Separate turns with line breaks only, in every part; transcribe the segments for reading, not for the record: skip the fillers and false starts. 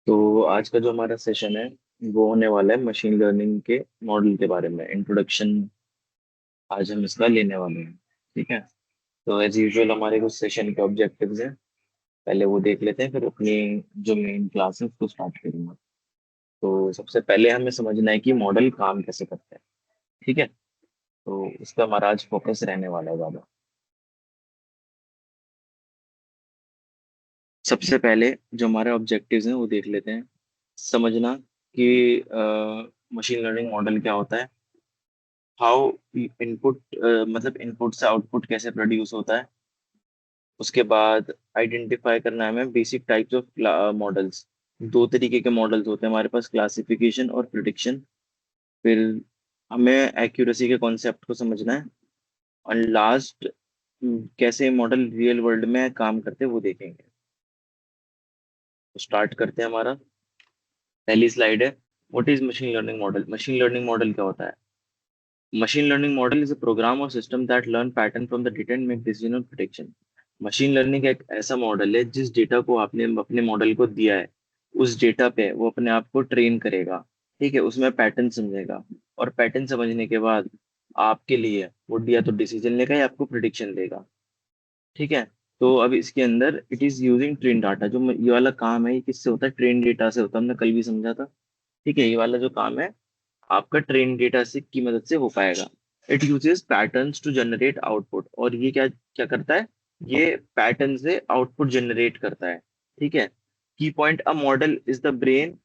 तो आज का जो हमारा सेशन है वो होने वाला है मशीन लर्निंग के मॉडल के बारे में इंट्रोडक्शन। आज हम इसका लेने वाले हैं। ठीक है। तो एज यूजुअल हमारे कुछ सेशन के ऑब्जेक्टिव्स हैं। पहले वो देख लेते हैं, फिर अपनी जो मेन क्लास है उसको स्टार्ट करेंगे। तो सबसे पहले हमें समझना है कि मॉडल काम कैसे करता है। ठीक है। तो उस पर हमारा आज फोकस रहने वाला है ज़्यादा। सबसे पहले जो हमारे ऑब्जेक्टिव्स हैं वो देख लेते हैं। समझना कि मशीन लर्निंग मॉडल क्या होता है, हाउ इनपुट, मतलब इनपुट से आउटपुट कैसे प्रोड्यूस होता है। उसके बाद आइडेंटिफाई करना है हमें बेसिक टाइप्स ऑफ मॉडल्स। दो तरीके के मॉडल्स होते हैं हमारे पास, क्लासिफिकेशन और प्रिडिक्शन। फिर हमें एक्यूरेसी के कॉन्सेप्ट को समझना है। और लास्ट, कैसे मॉडल रियल वर्ल्ड में काम करते हैं वो देखेंगे। तो स्टार्ट करते हैं। हमारा पहली स्लाइड है, what is machine learning model. Machine learning model क्या होता है? Machine learning model is a program or system that learn pattern from the data and make decision or prediction. Machine learning एक ऐसा मॉडल है जिस data को आपने अपने मॉडल को दिया है, उस डेटा पे वो अपने आप को ट्रेन करेगा। ठीक है, उसमें पैटर्न समझेगा, और पैटर्न समझने के बाद आपके लिए वो या तो डिसीजन लेगा या आपको प्रिडिक्शन देगा। ठीक है। तो अब इसके अंदर it is using train data. जो ये वाला काम है ये किससे होता है? ट्रेन डेटा से होता है, हमने कल भी समझा था। ठीक है, ये वाला जो काम है आपका ट्रेन डेटा से की मदद से हो पाएगा। It uses patterns to generate output, और ये क्या क्या करता है? ये पैटर्न से आउटपुट जनरेट करता है। ठीक है। की point, a model is the brain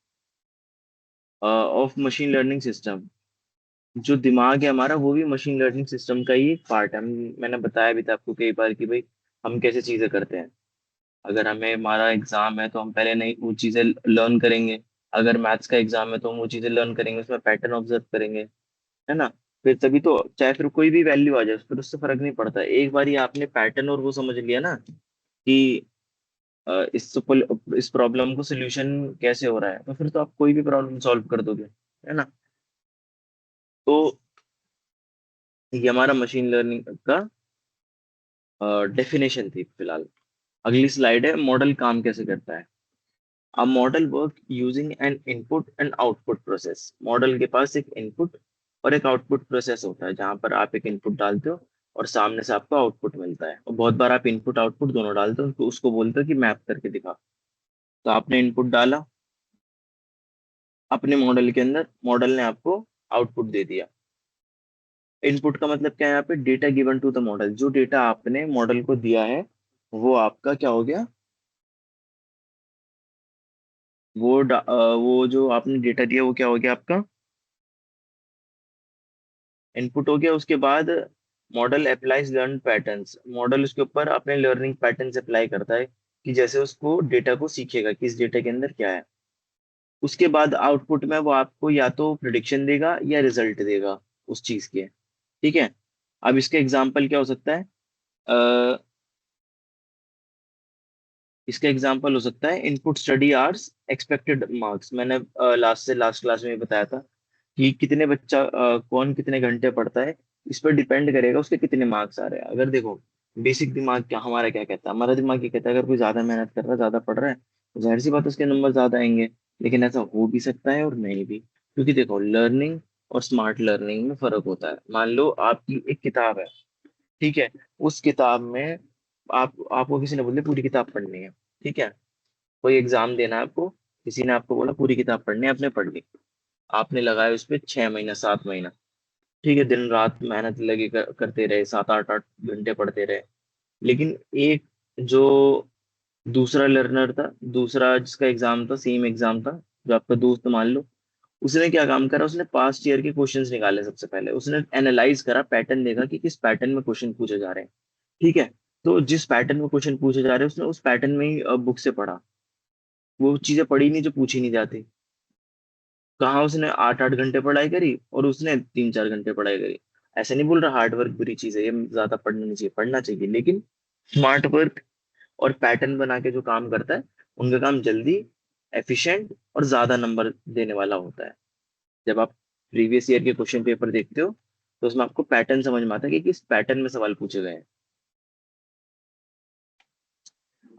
of machine learning system. जो दिमाग है हमारा वो भी मशीन लर्निंग सिस्टम का ही एक पार्ट है। मैंने बताया भी था आपको कई बार कि भाई हम कैसे चीजें करते हैं। अगर हमें हमारा एग्जाम है तो हम पहले नहीं वो चीजें लर्न करेंगे। अगर मैथ्स का एग्जाम है तो हम वो चीजें लर्न करेंगे, उसमें पैटर्न ऑब्जर्व करेंगे। है ना? फिर तभी तो, चाहे फिर कोई भी वैल्यू आ जाए फिर उससे फर्क नहीं पड़ता। एक बार ये आपने पैटर्न और वो समझ लिया ना कि इस प्रॉब्लम को सोल्यूशन कैसे हो रहा है, तो फिर तो आप कोई भी प्रॉब्लम सॉल्व कर दोगे। है ना? तो ये हमारा मशीन लर्निंग का डेफिनेशन थी फिलहाल। अगली स्लाइड है, मॉडल काम कैसे करता है। A model work using N input and output process. Model के पास एक इनपुट और एक आउटपुट प्रोसेस होता है, जहां पर आप एक इनपुट डालते हो और सामने से आपको आउटपुट मिलता है। और बहुत बार आप इनपुट आउटपुट दोनों डालते हो तो उसको बोलते हो कि मैप करके दिखा। तो आपने इनपुट डाला अपने मॉडल के अंदर, मॉडल ने आपको आउटपुट दे दिया। इनपुट का मतलब क्या है? यहाँ पे data given to the model. जो डेटा आपने मॉडल को दिया है वो आपका क्या हो गया? वो जो आपने डेटा दिया वो क्या हो गया आपका? इनपुट हो गया। उसके बाद model applies learn patterns. Model उसके ऊपर अपने लर्निंग पैटर्न्स अप्लाई करता है कि जैसे उसको डेटा को सीखेगा कि इस डेटा के अंदर क्या है। उसके बाद आउटपुट में वो आपको या तो प्रिडिक्शन देगा या रिजल्ट देगा उस चीज के। ठीक है। अब इसका एग्जाम्पल क्या हो सकता है? अ, इसका एग्जाम्पल हो सकता है input study hours expected marks. मैंने लास्ट से लास्ट क्लास में भी बताया था कि कितने बच्चा कौन कितने घंटे पढ़ता है, इस पर डिपेंड करेगा उसके कितने मार्क्स आ रहे हैं। अगर देखो, बेसिक दिमाग क्या हमारा क्या कहता है? हमारा दिमाग ये कहता है अगर कोई ज्यादा मेहनत कर रहा है, ज्यादा पढ़ रहा है, तो जाहिर सी बात है उसके नंबर ज्यादा आएंगे। लेकिन ऐसा हो भी सकता है और नहीं भी, क्योंकि देखो लर्निंग और स्मार्ट लर्निंग में फर्क होता है। मान लो आपकी एक किताब है। ठीक है। उस किताब में आपको किसी ने बोले पूरी किताब पढ़नी है। ठीक है। कोई एग्जाम देना है आपको, किसी ने आपको बोला पूरी किताब पढ़नी है, आपने पढ़ ली। आपने लगाया उस पर 6 महीना 7 महीना। ठीक है, दिन रात मेहनत लगे करते रहे, 7 8 8 घंटे पढ़ते रहे। लेकिन एक जो दूसरा लर्नर था, दूसरा जिसका एग्जाम था, सेम एग्जाम था, जो आपका दोस्त मान लो, उसने क्या काम करा? उसने पास्ट ईयर के क्वेश्चंस निकाले। सबसे पहले उसने एनालाइज करा, पैटर्न देखा कि किस पैटर्न में क्वेश्चन पूछे जा रहे हैं। ठीक है। तो जिस पैटर्न में क्वेश्चन पूछे जा रहे हैं उसने उस पैटर्न में ही बुक से पढ़ा। वो चीजें पढ़ी नहीं जो पूछी नहीं जाती। कहाँ उसने 8 8 घंटे पढ़ाई करी और उसने 3 4 घंटे पढ़ाई करी। ऐसे नहीं बोल रहा हार्ड वर्क बुरी चीज है, ये ज्यादा पढ़ना नहीं चाहिए, पढ़ना चाहिए, लेकिन स्मार्ट वर्क और पैटर्न बना के जो काम करता है उनका काम जल्दी, एफिशिएंट और ज्यादा नंबर देने वाला होता है। जब आप प्रीवियस ईयर के क्वेश्चन पेपर देखते हो तो उसमें आपको पैटर्न समझ में आता है कि किस पैटर्न में सवाल पूछे गए हैं।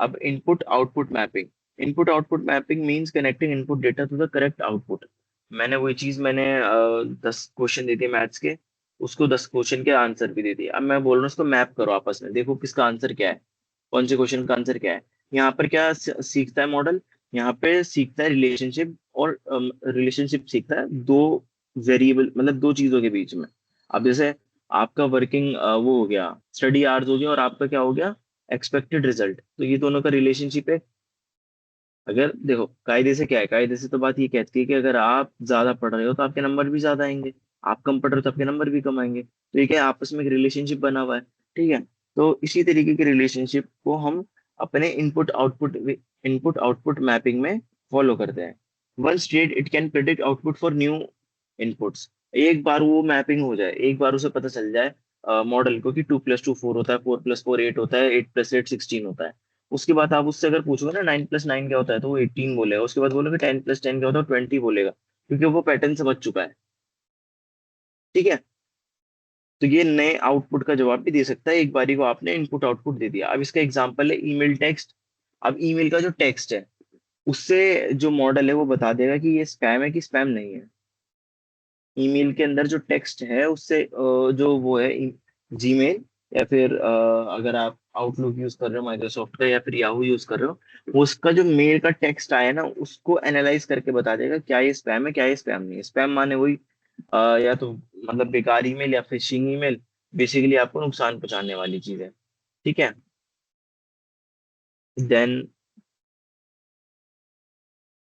अब input output mapping. Input output mapping means connecting input data to the correct output. मैंने वही चीज मैंने 10 क्वेश्चन दे दिए मैथ्स के, उसको 10 क्वेश्चन के आंसर भी दे दिए। अब मैं बोल रहा हूँ उसको मैप करो आपस में, देखो किसका आंसर क्या है, कौन से क्वेश्चन का आंसर क्या है। यहाँ पर क्या सीखता है मॉडल, यहाँ पे सीखता है रिलेशनशिप, और रिलेशनशिप सीखता है दो वेरिएबल, मतलब दो चीजों के बीच में। अब जैसे आपका वर्किंग वो हो गया, स्टडी आवर्स हो गया, और आपका क्या हो गया, एक्सपेक्टेड रिजल्ट, तो ये दोनों का रिलेशनशिप है। अगर देखो कायदे से क्या है, कायदे से तो बात ये कहती है कि अगर आप ज्यादा पढ़ रहे हो तो आपके नंबर भी ज्यादा आएंगे, आप कम पढ़ रहे हो तो आपके नंबर भी कम आएंगे। तो ये क्या है, आपस में एक रिलेशनशिप बना हुआ है। ठीक है, तो इसी तरीके के रिलेशनशिप को हम अपने इनपुट आउटपुट मैपिंग में फॉलो करते हैं। One state it can predict output for new inputs. एक बार वो मैपिंग हो जाए, एक बार उसे पता चल जाए मॉडल को कि 2+2 4 होता है, 4+4 8 होता है, 8+8 16 होता है। उसके बाद आप उससे अगर पूछोगे ना 9+9 क्या होता है, तो वो 18 बोलेगा। उसके बाद बोलोगे 10+10 क्या होता है, 20 बोलेगा, क्योंकि वो पैटर्न समझ चुका है। ठीक है, तो ये नए आउटपुट का जवाब भी दे सकता है, एक बारी को आपने इनपुट आउटपुट दे दिया। अब इसका एग्जांपल है ईमेल टेक्स्ट। अब ईमेल का जो टेक्स्ट है, उससे जो मॉडल है वो बता देगा कि ये स्पैम है कि स्पैम नहीं है। ईमेल के अंदर जो टेक्स्ट है उससे जो वो है जीमेल, या फिर अगर आप आउटलुक यूज कर रहे हो माइक्रोसॉफ्ट का, या फिर याहू यूज कर रहे हो, वो उसका जो मेल का टेक्स्ट आया ना, उसको एनालाइज करके बता देगा क्या ये स्पैम है, क्या ये स्पैम नहीं है। स्पैम माने वही या तो मतलब बेकार ईमेल या फिशिंग ईमेल, बेसिकली आपको नुकसान पहुंचाने वाली चीज है। ठीक है, then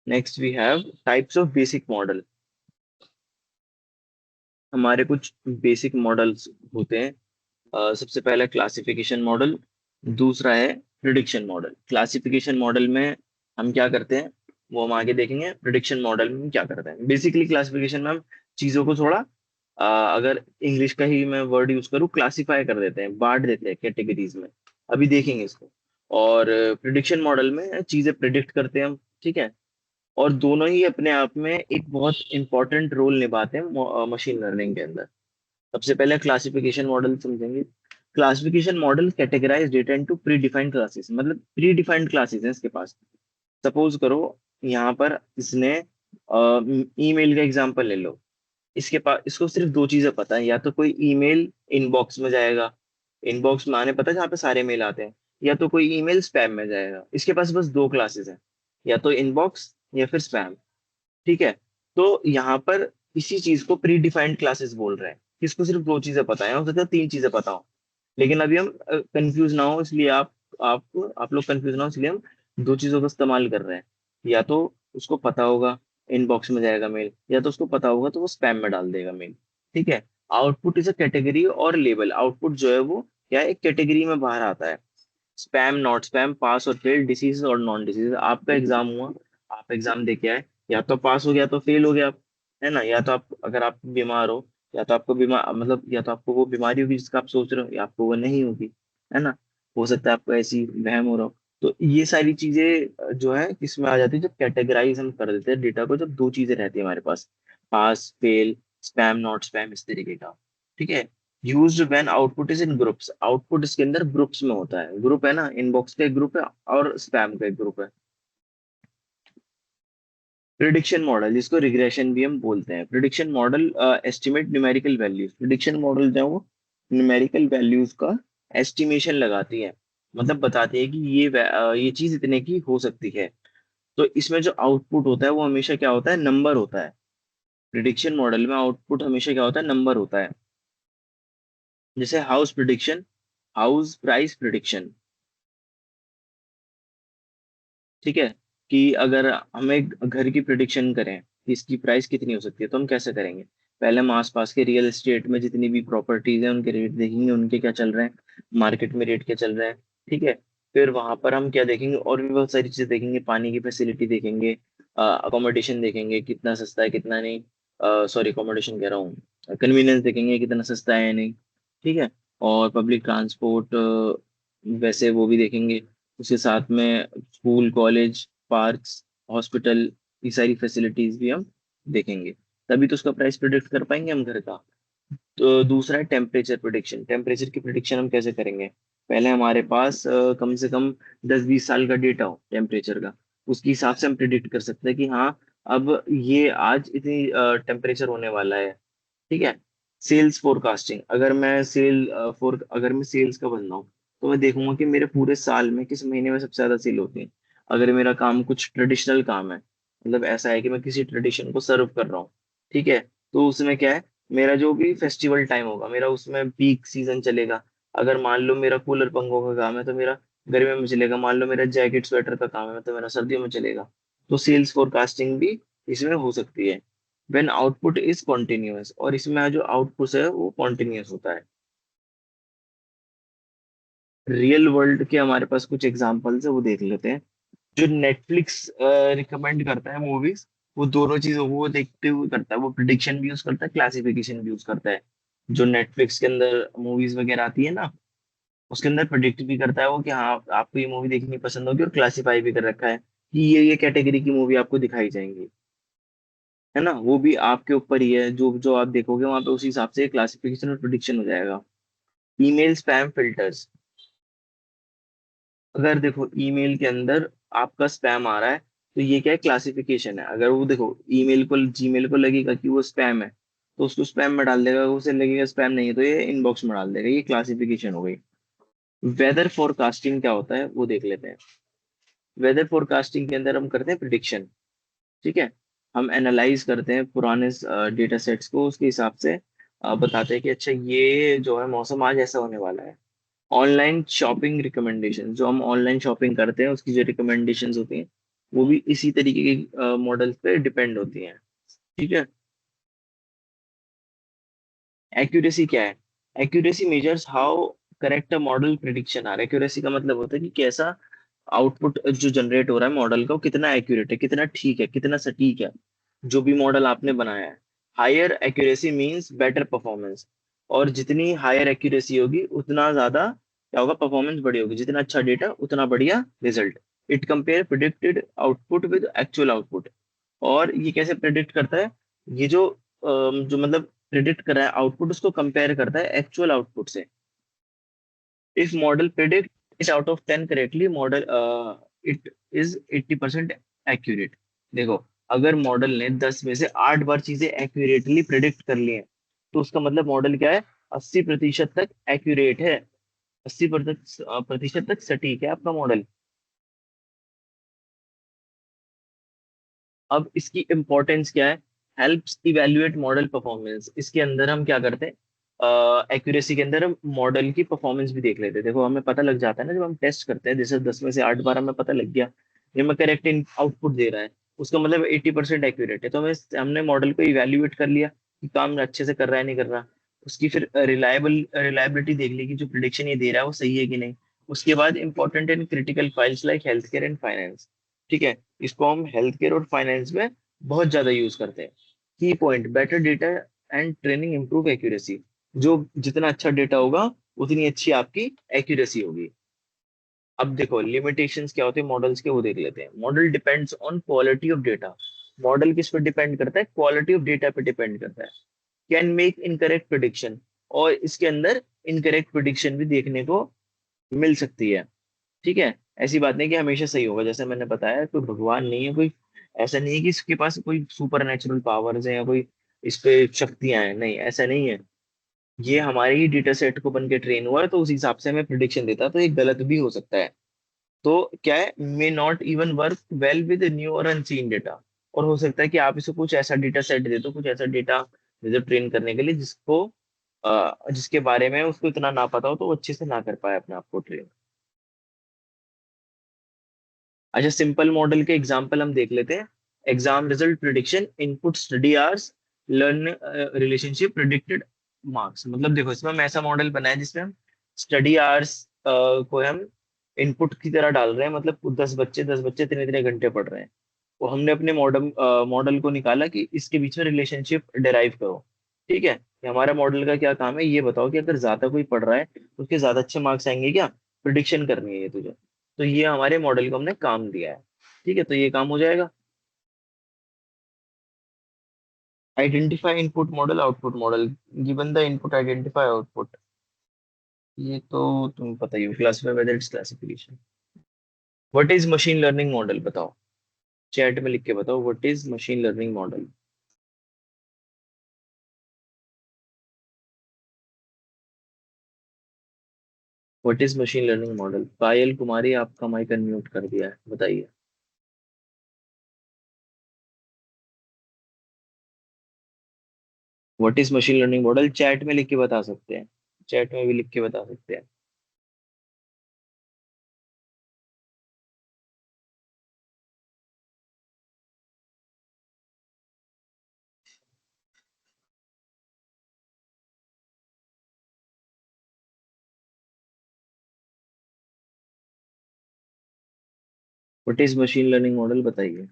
next we have types of basic model. हमारे कुछ बेसिक मॉडल्स होते हैं। सबसे पहला क्लासिफिकेशन मॉडल, दूसरा है प्रिडिक्शन मॉडल। क्लासिफिकेशन मॉडल में हम क्या करते हैं वो हम आगे देखेंगे। प्रिडिक्शन मॉडल में हम क्या करते हैं, बेसिकली क्लासिफिकेशन में हम चीजों को थोड़ा अगर इंग्लिश का ही मैं वर्ड यूज करूँ, क्लासिफाई कर देते हैं, बांट देते हैं कैटेगरीज में। अभी देखेंगे इसको। और प्रिडिक्शन मॉडल में चीजें प्रिडिक्ट करते हैं हम। ठीक है, और दोनों ही अपने आप में एक बहुत इंपॉर्टेंट रोल निभाते हैं मशीन लर्निंग के अंदर। सबसे पहले क्लासिफिकेशन मॉडल समझेंगे। Classification model categorise data into predefined classes, मतलब प्री डिफाइंड क्लासेस हैं इसके पास। सपोज करो यहाँ पर इसने ईमेल का एग्जांपल ले लो। इसके पास, इसको सिर्फ दो चीजें पता है, या तो कोई ईमेल इनबॉक्स में जाएगा, इनबॉक्स में आने पता है जहाँ पे सारे मेल आते हैं, या तो कोई ईमेल स्पैम में जाएगा। इसके पास बस दो क्लासेस हैं, या तो इनबॉक्स या फिर स्पैम। ठीक है, तो यहाँ पर इसी चीज को प्री डिफाइंड क्लासेस बोल रहे हैं, किसको सिर्फ दो चीजें पता है, हो सकता है तीन चीजें पता हो। लेकिन अभी हम कंफ्यूज ना हो इसलिए आप लोग कंफ्यूज ना हो इसलिए हम दो चीजों का इस्तेमाल कर रहे हैं। या तो उसको पता होगा इनबॉक्स में जाएगा मेल, या तो उसको पता होगा तो वो स्पैम में डाल देगा मेल। ठीक है, आउटपुट इज अ कैटेगरी और लेबल। आउटपुट जो है वो क्या है, एक कैटेगरी में बाहर आता है। स्पैम, नॉट स्पैम, पास और फेल, डिसीज और नॉन डिसीज। आपका एग्जाम हुआ, आप एग्जाम दे के आए, या तो पास हो गया तो फेल हो गया आप, है ना। या तो आप, अगर आप बीमार हो, या तो आपको बीमार मतलब या तो आपको वो बीमारी होगी जिसका आप सोच रहे हो, या आपको वो नहीं होगी, है ना। हो सकता है आपको ऐसी वहम हो रहा हो। तो ये सारी चीजें जो है किसमें आ जाती है, जब कैटेगराइज हम कर देते हैं डेटा को, जब दो चीजें रहती है हमारे पास, pass fail, spam not spam, इस तरीके का। ठीक है, used when output is in groups. Output इसके अंदर ग्रुप्स में होता है। ग्रुप है ना, इनबॉक्स का एक ग्रुप है और स्पैम का एक ग्रुप है। प्रिडिक्शन मॉडल, जिसको रिग्रेशन भी हम बोलते हैं। Prediction model estimate numerical values. Prediction model जो है वो न्यूमेरिकल वैल्यूज का एस्टिमेशन लगाती है, मतलब बताती है कि ये चीज इतने की हो सकती है। तो इसमें जो आउटपुट होता है वो हमेशा क्या होता है, नंबर होता है। प्रिडिक्शन मॉडल में आउटपुट हमेशा क्या होता है, नंबर होता है। जैसे house prediction, house price prediction. ठीक है, कि अगर हम एक घर की प्रिडिक्शन करें कि इसकी प्राइस कितनी हो सकती है, तो हम कैसे करेंगे। पहले हम आसपास के रियल एस्टेट में जितनी भी प्रॉपर्टीज हैं उनके रेट देखेंगे, उनके क्या चल रहे हैं, मार्केट में रेट क्या चल रहे हैं। ठीक है, फिर वहां पर हम क्या देखेंगे, और भी बहुत सारी चीजें देखेंगे, पानी की फैसिलिटी देखेंगे, अकोमोडेशन देखेंगे कितना सस्ता है कितना नहीं, सॉरी अकोमोडेशन कह रहा हूँ, कन्वीनियंस देखेंगे कितना सस्ता है या नहीं। ठीक है, और पब्लिक ट्रांसपोर्ट वैसे वो भी देखेंगे। उसके साथ में स्कूल, कॉलेज, पार्क्स, हॉस्पिटल, ये सारी फैसिलिटीज भी हम देखेंगे। तभी तो उसका प्राइस प्रिडिक्ट कर पाएंगे हम घर का। तो दूसरा है टेम्परेचर प्रिडिक्शन। टेम्परेचर की प्रिडिक्शन हम कैसे करेंगे, पहले हमारे पास कम से कम 10-20 साल का डेटा हो टेम्परेचर का। उसके हिसाब से हम प्रिडिक्ट कर सकते हैं कि हाँ, अब ये आज इतनी टेम्परेचर होने वाला है। ठीक है। सेल्स फोरकास्टिंग, अगर मैं सेल्स का बंदा हूँ, तो मैं देखूंगा कि मेरे पूरे साल में किस महीने में सबसे ज्यादा सेल होती है। अगर मेरा काम कुछ ट्रेडिशनल काम है, मतलब ऐसा है कि मैं किसी ट्रेडिशन को सर्व कर रहा हूँ, ठीक है, तो उसमें क्या है, मेरा जो भी फेस्टिवल टाइम होगा मेरा उसमें पीक सीजन चलेगा। अगर मान लो मेरा कूलर पंखों का काम है तो मेरा गर्मियों में चलेगा, मान लो मेरा जैकेट स्वेटर का काम है तो मेरा सर्दियों में चलेगा। तो सेल्स फोरकास्टिंग भी इसमें हो सकती है। व्हेन आउटपुट इज कॉन्टिन्यूअस, और इसमें जो आउटपुट है वो कॉन्टिन्यूअस होता है। रियल वर्ल्ड के हमारे पास कुछ एग्जांपल्स है, वो देख लेते हैं। जो नेटफ्लिक्स रिकमेंड करता है मूवीज, वो दोनों चीजों को वो देखते हुए करता है, वो प्रिडिक्शन भी यूज करता है, क्लासिफिकेशन भी यूज करता है। जो नेटफ्लिक्स के अंदर मूवीज वगैरह आती है ना, उसके अंदर प्रिडिक्ट भी करता है वो कि हाँ आपको ये मूवी देखनी पसंद होगी, और क्लासीफाई भी कर रखा है कि ये कैटेगरी की मूवी आपको दिखाई जाएंगी। है ना, वो भी आपके ऊपर ही है, जो जो आप देखोगे वहां पे उसी हिसाब से क्लासिफिकेशन और प्रिडिक्शन हो जाएगा। ईमेल स्पैम फिल्टर्स, अगर देखो ईमेल के अंदर आपका स्पैम आ रहा है, तो ये क्या है, क्लासिफिकेशन है। अगर वो देखो ईमेल को, जीमेल को लगेगा कि वो स्पैम है, तो उसको स्पैम में डाल देगा, उसे लगेगा स्पैम नहीं है तो ये इनबॉक्स में डाल देगा। ये क्लासिफिकेशन हो गई। वेदर फोरकास्टिंग क्या होता है वो देख लेते हैं। वेदर फोरकास्टिंग के अंदर हम करते हैं प्रिडिक्शन। ठीक है। हम एनालाइज करते हैं पुराने डेटा सेट्स को, उसके हिसाब से बताते हैं कि अच्छा ये जो है मौसम आज ऐसा होने वाला है। ऑनलाइन शॉपिंग रिकमेंडेशन, जो हम ऑनलाइन शॉपिंग करते हैं उसकी जो रिकमेंडेशंस होती हैं, वो भी इसी तरीके के मॉडल्स पे डिपेंड होती हैं। ठीक है। एक्यूरेसी क्या है? Accuracy measures how correct a model prediction are. Accuracy का मतलब होता है कि कैसा आउटपुट जो जनरेट हो रहा है मॉडल का, वो कितना एक्यूरेट है, कितना ठीक है, कितना सटीक है, जो भी मॉडल आपने बनाया है। Higher accuracy means better performance, और जितनी हायर एक्यूरेसी होगी उतना ज्यादा क्या होगा, परफॉर्मेंस बड़ी होगी। जितना अच्छा डेटा उतना बढ़िया result. It compare predicted output with actual output. और ये कैसे प्रिडिक्ट करता है, ये जो मतलब प्रिडिक्ट कर रहा है आउटपुट, उसको कंपेयर करता है एक्चुअल आउटपुट से। If model predict it out of 10 correctly, model it is 80% accurate. देखो, अगर मॉडल ने 10 में से 8 बार चीजें एक्यूरेटली प्रिडिक्ट कर ली हैं, तो उसका मतलब मॉडल क्या है, 80% तक एक्यूरेट है। 80% तक सटीक है आपका मॉडल। अब इसकी इंपॉर्टेंस क्या है? Helps evaluate model performance. इसके अंदर हम क्या करते हैं, एक्यूरेसी के अंदर हम मॉडल की परफॉर्मेंस भी देख लेते हैं। देखो हमें पता लग जाता है ना, जब हम टेस्ट करते हैं, जैसे 10 में से 8 बार हमें पता लग गया ये मैं करेक्ट आउटपुट दे रहा है, उसका मतलब 80% एक्यूरेट है। तो हमने मॉडल को इवेल्युएट कर लिया कि काम अच्छे से कर रहा है नहीं कर रहा। उसकी फिर रिलायबिलिटी देख ली कि जो प्रिडिक्शन ये दे रहा है वो सही है कि नहीं। उसके बाद important and critical files like health care and finance. ठीक है। इसको हम हेल्थ केयर और फाइनेंस में बहुत ज्यादा यूज करते हैं। की point, better data and training improve accuracy. जो जितना अच्छा डेटा होगा उतनी अच्छी आपकी एक्यूरेसी होगी। अब देखो लिमिटेशंस क्या होते हैं मॉडल्स के, वो देख लेते हैं। Model depends on quality of data. Model किस पे डिपेंड करता है? क्वालिटी ऑफ डेटा पे डिपेंड करता है। कैन मेक इनकरेक्ट प्रिडिक्शन, और इसके अंदर इनकरेक्ट प्रिडिक्शन भी देखने को मिल सकती है। ठीक है। ऐसी बात नहीं कि हमेशा सही होगा, जैसे मैंने बताया कोई भगवान नहीं है, कोई ऐसा नहीं है कि इसके पास कोई सुपर नेचुरल पावर्स है या कोई इस पे शक्तियां हैं, नहीं ऐसा नहीं है। ये हमारे ही डेटा सेट को बन के ट्रेन हुआ है, तो उस हिसाब से हमें प्रिडिक्शन देता है, तो ये गलत भी हो सकता है। तो क्या है, may not even work well with new और अनसीन डेटा। और हो सकता है कि आप इसे कुछ ऐसा डेटा सेट दे दो, कुछ ऐसा डेटा दे दो ट्रेन करने के लिए जिसके बारे में उसको इतना ना पता हो, तो वो अच्छे से ना कर पाए अपने आप को ट्रेन। अच्छा, सिंपल मॉडल के एग्जांपल हम देख लेते हैं। Exam result prediction, input study hours, learn relationship, predicted marks. मतलब देखो इसमें हम ऐसा मॉडल बनाया जिसमें हम स्टडी आवर्स को हम इनपुट की तरह डाल रहे हैं, मतलब 10 बच्चे इतने इतने घंटे पढ़ रहे हैं। तो हमने अपने मॉडल को निकाला कि इसके बीच में रिलेशनशिप डिराइव करो। ठीक है, ये हमारा मॉडल का क्या काम है, ये बताओ कि अगर ज्यादा कोई पढ़ रहा है तो उसके ज्यादा अच्छे मार्क्स आएंगे क्या? प्रिडिक्शन करनी है ये तुझे। तो ये हमारे मॉडल को हमने काम दिया है। ठीक है, तो ये काम हो जाएगा। Identify input model output model, given the input identify output. ये तो तुम्हें पता ही हो, classify whether it's classification. What is machine learning model, बताओ। चैट में लिख के बताओ, what is machine learning model. What is machine learning model. Payal Kumari, आपका माइक अनम्यूट कर दिया है, बताइए। What is machine learning model, chat में लिख के बता सकते हैं। चैट में भी लिख के बता सकते हैं। What is machine learning model, बताइए।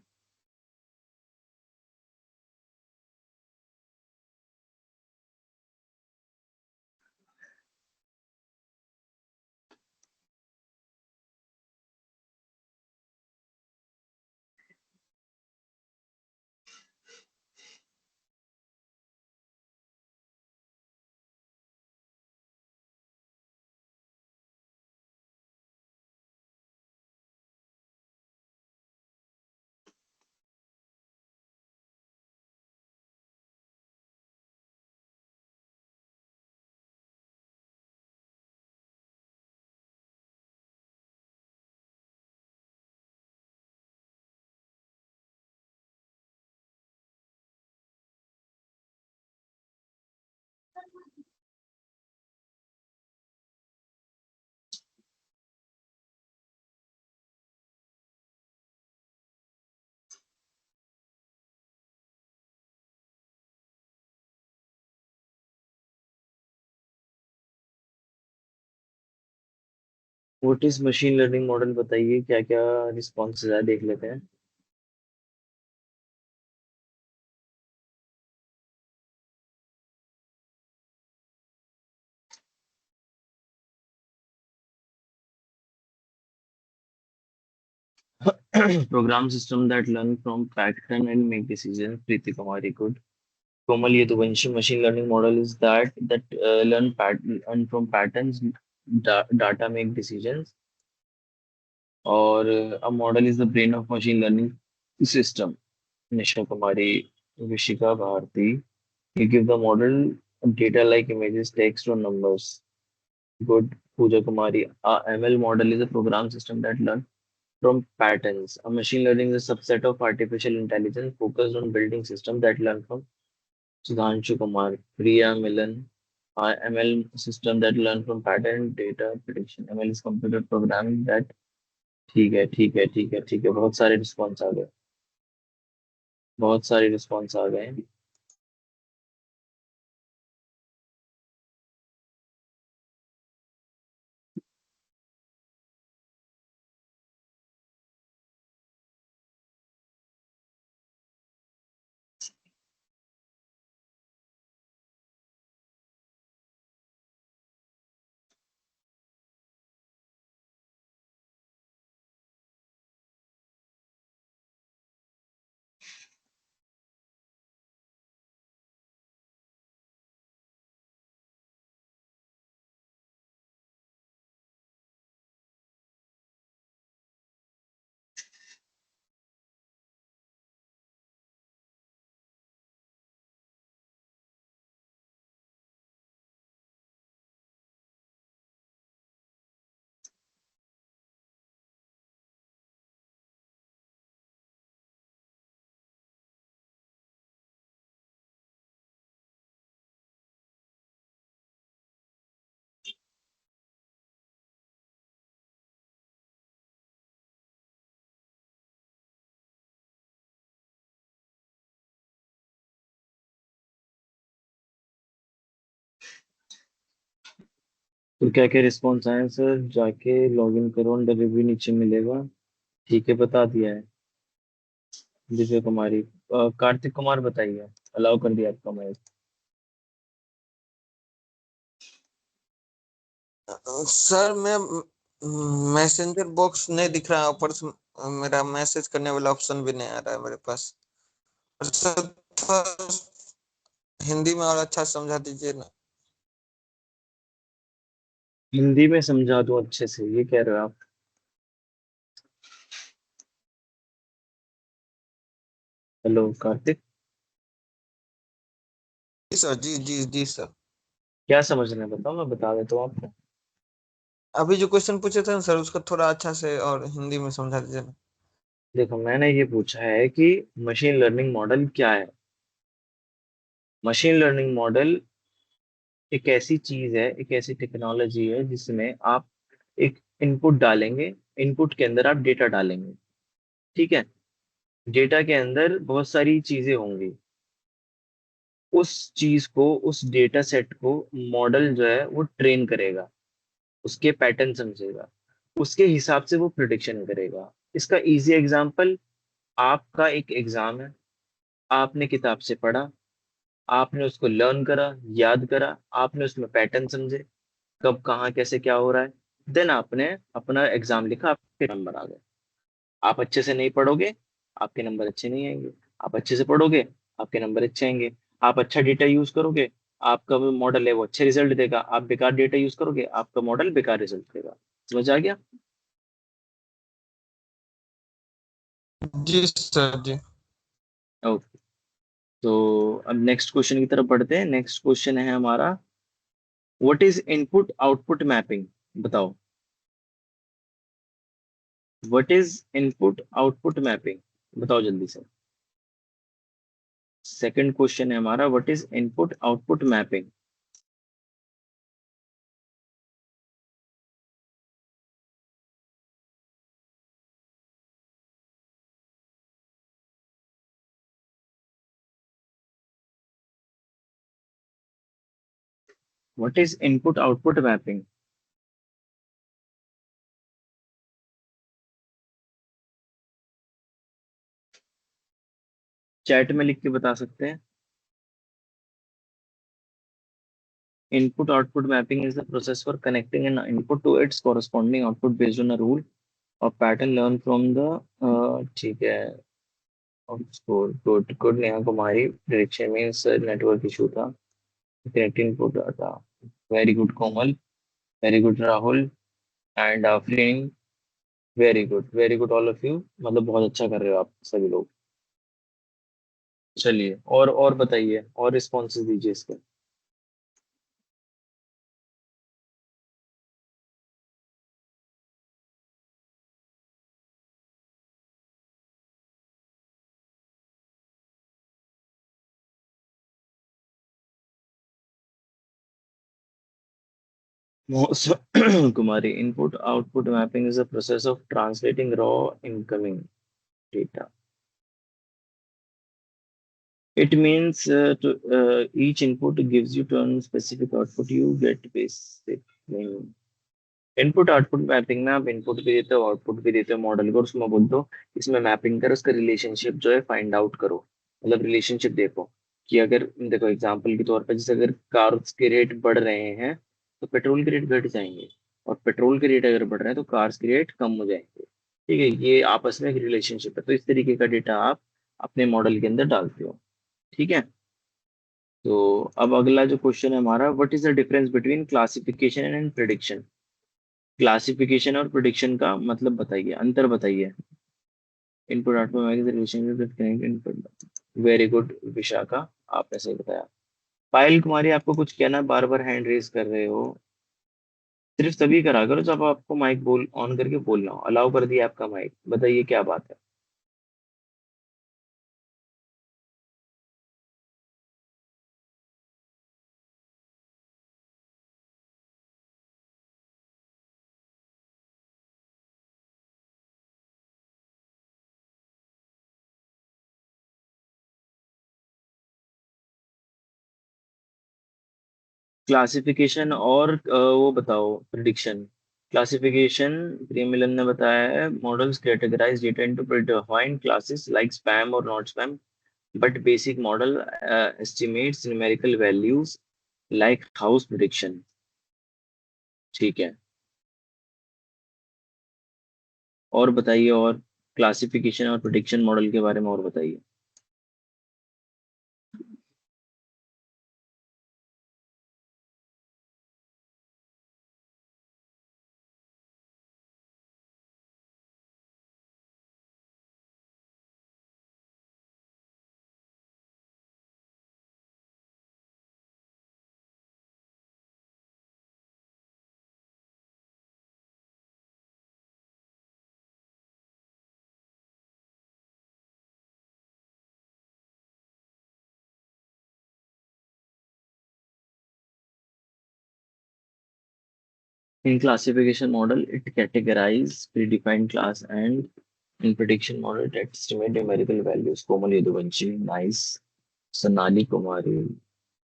What is machine learning model, बताइए, क्या क्या रिस्पॉन्सेज है, देख लेते हैं। Program system that learn from pattern and make decision, Preeti Kumari, good. Komal Yaduvanshi, machine learning model is that learn from patterns, data make decisions, और a model is the brain of machine learning system। Nisha Kumari, Vishika Bharti, you give the model data like images, text or numbers, good। Pooja Kumari, a ML model is a program system that learn from patterns, a machine learning is a subset of artificial intelligence focused on building systems that learn from। Sudhanshu Kumar, Priya Milan, ML system that learn from pattern data prediction। ML is computer programming that। ठीक है, ठीक है, ठीक है, ठीक है, बहुत सारे रिस्पॉन्स आ गए। बहुत सारे रिस्पॉन्स आ गए। तो क्या क्या रिस्पॉन्स आए हैं सर, जाके लॉग इन करो, अंडर रिव्यू नीचे मिलेगा। ठीक है, बता दिया है। दिव्या कुमारी, कार्तिक कुमार, बताइए। अलाउ कर दिया आपका मैं।
सर मैं मैसेंजर बॉक्स नहीं दिख रहा है ऊपर से, मेरा मैसेज करने वाला ऑप्शन भी नहीं आ रहा है मेरे पास। और सर थोड़ा हिंदी में और अच्छा समझा दीजिए ना।
हिंदी में समझा दूं अच्छे से, ये कह रहे हो आप। हेलो कार्तिक।
जी सर, जी जी जी सर।
क्या समझना है बताओ, मैं बता देता हूँ आपको।
अभी जो क्वेश्चन पूछे थे ना सर, उसको थोड़ा अच्छा से और हिंदी में समझा दीजिए ना।
देखो मैंने ये पूछा है कि मशीन लर्निंग मॉडल क्या है। मशीन लर्निंग मॉडल एक ऐसी चीज है, एक ऐसी टेक्नोलॉजी है जिसमें आप एक इनपुट डालेंगे, इनपुट के अंदर आप डेटा डालेंगे। ठीक है। डेटा के अंदर बहुत सारी चीजें होंगी। उस चीज को, उस डेटा सेट को मॉडल जो है वो ट्रेन करेगा, उसके पैटर्न समझेगा, उसके हिसाब से वो प्रिडिक्शन करेगा। इसका इजी एग्जांपल, आपका एक एग्जाम है, आपने किताब से पढ़ा, आपने उसको लर्न करा, याद करा, आपने उसमें पैटर्न समझे, कब कहाँ कैसे क्या हो रहा है, देन आपने अपना एग्जाम लिखा, आपके नंबर आ गए। आप अच्छे से नहीं पढ़ोगे, आपके नंबर अच्छे नहीं आएंगे। आप अच्छे से पढ़ोगे, आपके नंबर अच्छे आएंगे। आप अच्छा डेटा यूज करोगे, आपका वो मॉडल है वो अच्छे रिजल्ट देगा। आप बेकार डेटा यूज करोगे, आपका मॉडल बेकार रिजल्ट देगा। समझ आ गया?
जी सर, जी।
ओके। तो अब नेक्स्ट क्वेश्चन की तरफ बढ़ते हैं। नेक्स्ट क्वेश्चन है हमारा, what is input output mapping? बताओ, what is input output mapping? बताओ जल्दी से। सेकंड क्वेश्चन है हमारा, what is input output mapping? What is input output mapping? Chat में लिख के बता सकते हैं। Input output mapping is the process for connecting an input to its corresponding output based on a rule or pattern learned from the ठीक है। Good good Neha Kumari, direction means network issue था, connecting input था। Very good Komal, very good Rahul and Afreen. Very good all of you. मतलब बहुत अच्छा कर रहे हो आप सभी लोग। चलिए और बताइए, और रिस्पॉन्सेज दीजिए इसके। Kumari, input output mapping is a process of translating raw incoming data. It means each input gives you turn specific output, you get basic meaning. Input output mapping में आप इनपुट भी देते हो, आउटपुट भी देते हो मॉडल को, और उसमें बोल दो इसमें मैपिंग करो, उसका रिलेशनशिप जो है फाइंड आउट करो। मतलब रिलेशनशिप देखो कि अगर देखो एग्जांपल के तौर पर, जैसे अगर कार्स के रेट बढ़ रहे हैं तो पेट्रोल के रेट घट जाएंगे, और पेट्रोल के रेट अगर बढ़ रहे हैं तो कार्स के रेट कम हो जाएंगे। ठीक है, ये आपस में एक रिलेशनशिप है। तो इस तरीके का डेटा आप अपने मॉडल के अंदर डालते हो। ठीक है। तो अब अगला जो क्वेश्चन है हमारा, what is the difference between classification and prediction? Classification और प्रिडिक्शन का मतलब बताइए, अंतर बताइए। Input output relation input. Very good Vishakha, आपने सही बताया। पायल कुमारी, आपको कुछ कहना, बार बार हैंड रेज कर रहे हो। सिर्फ तभी करा करो जब आपको माइक बोल ऑन करके बोलना हो। अलाउ कर दिया आपका माइक, बताइए क्या बात है। क्लासिफिकेशन और वो बताओ प्रिडिक्शन। क्लासिफिकेशन, प्रियमिलन ने बताया है, models categorize data into predefined classes like spam और not spam, but basic model estimates numerical values like house prediction। ठीक है। और बताइए, और क्लासिफिकेशन और प्रिडिक्शन मॉडल के बारे में और बताइए। In classification model, it categorizes predefined class, and in prediction model, it estimate numerical values. Komal Yaduvunshi, nice. Sonali Kumari.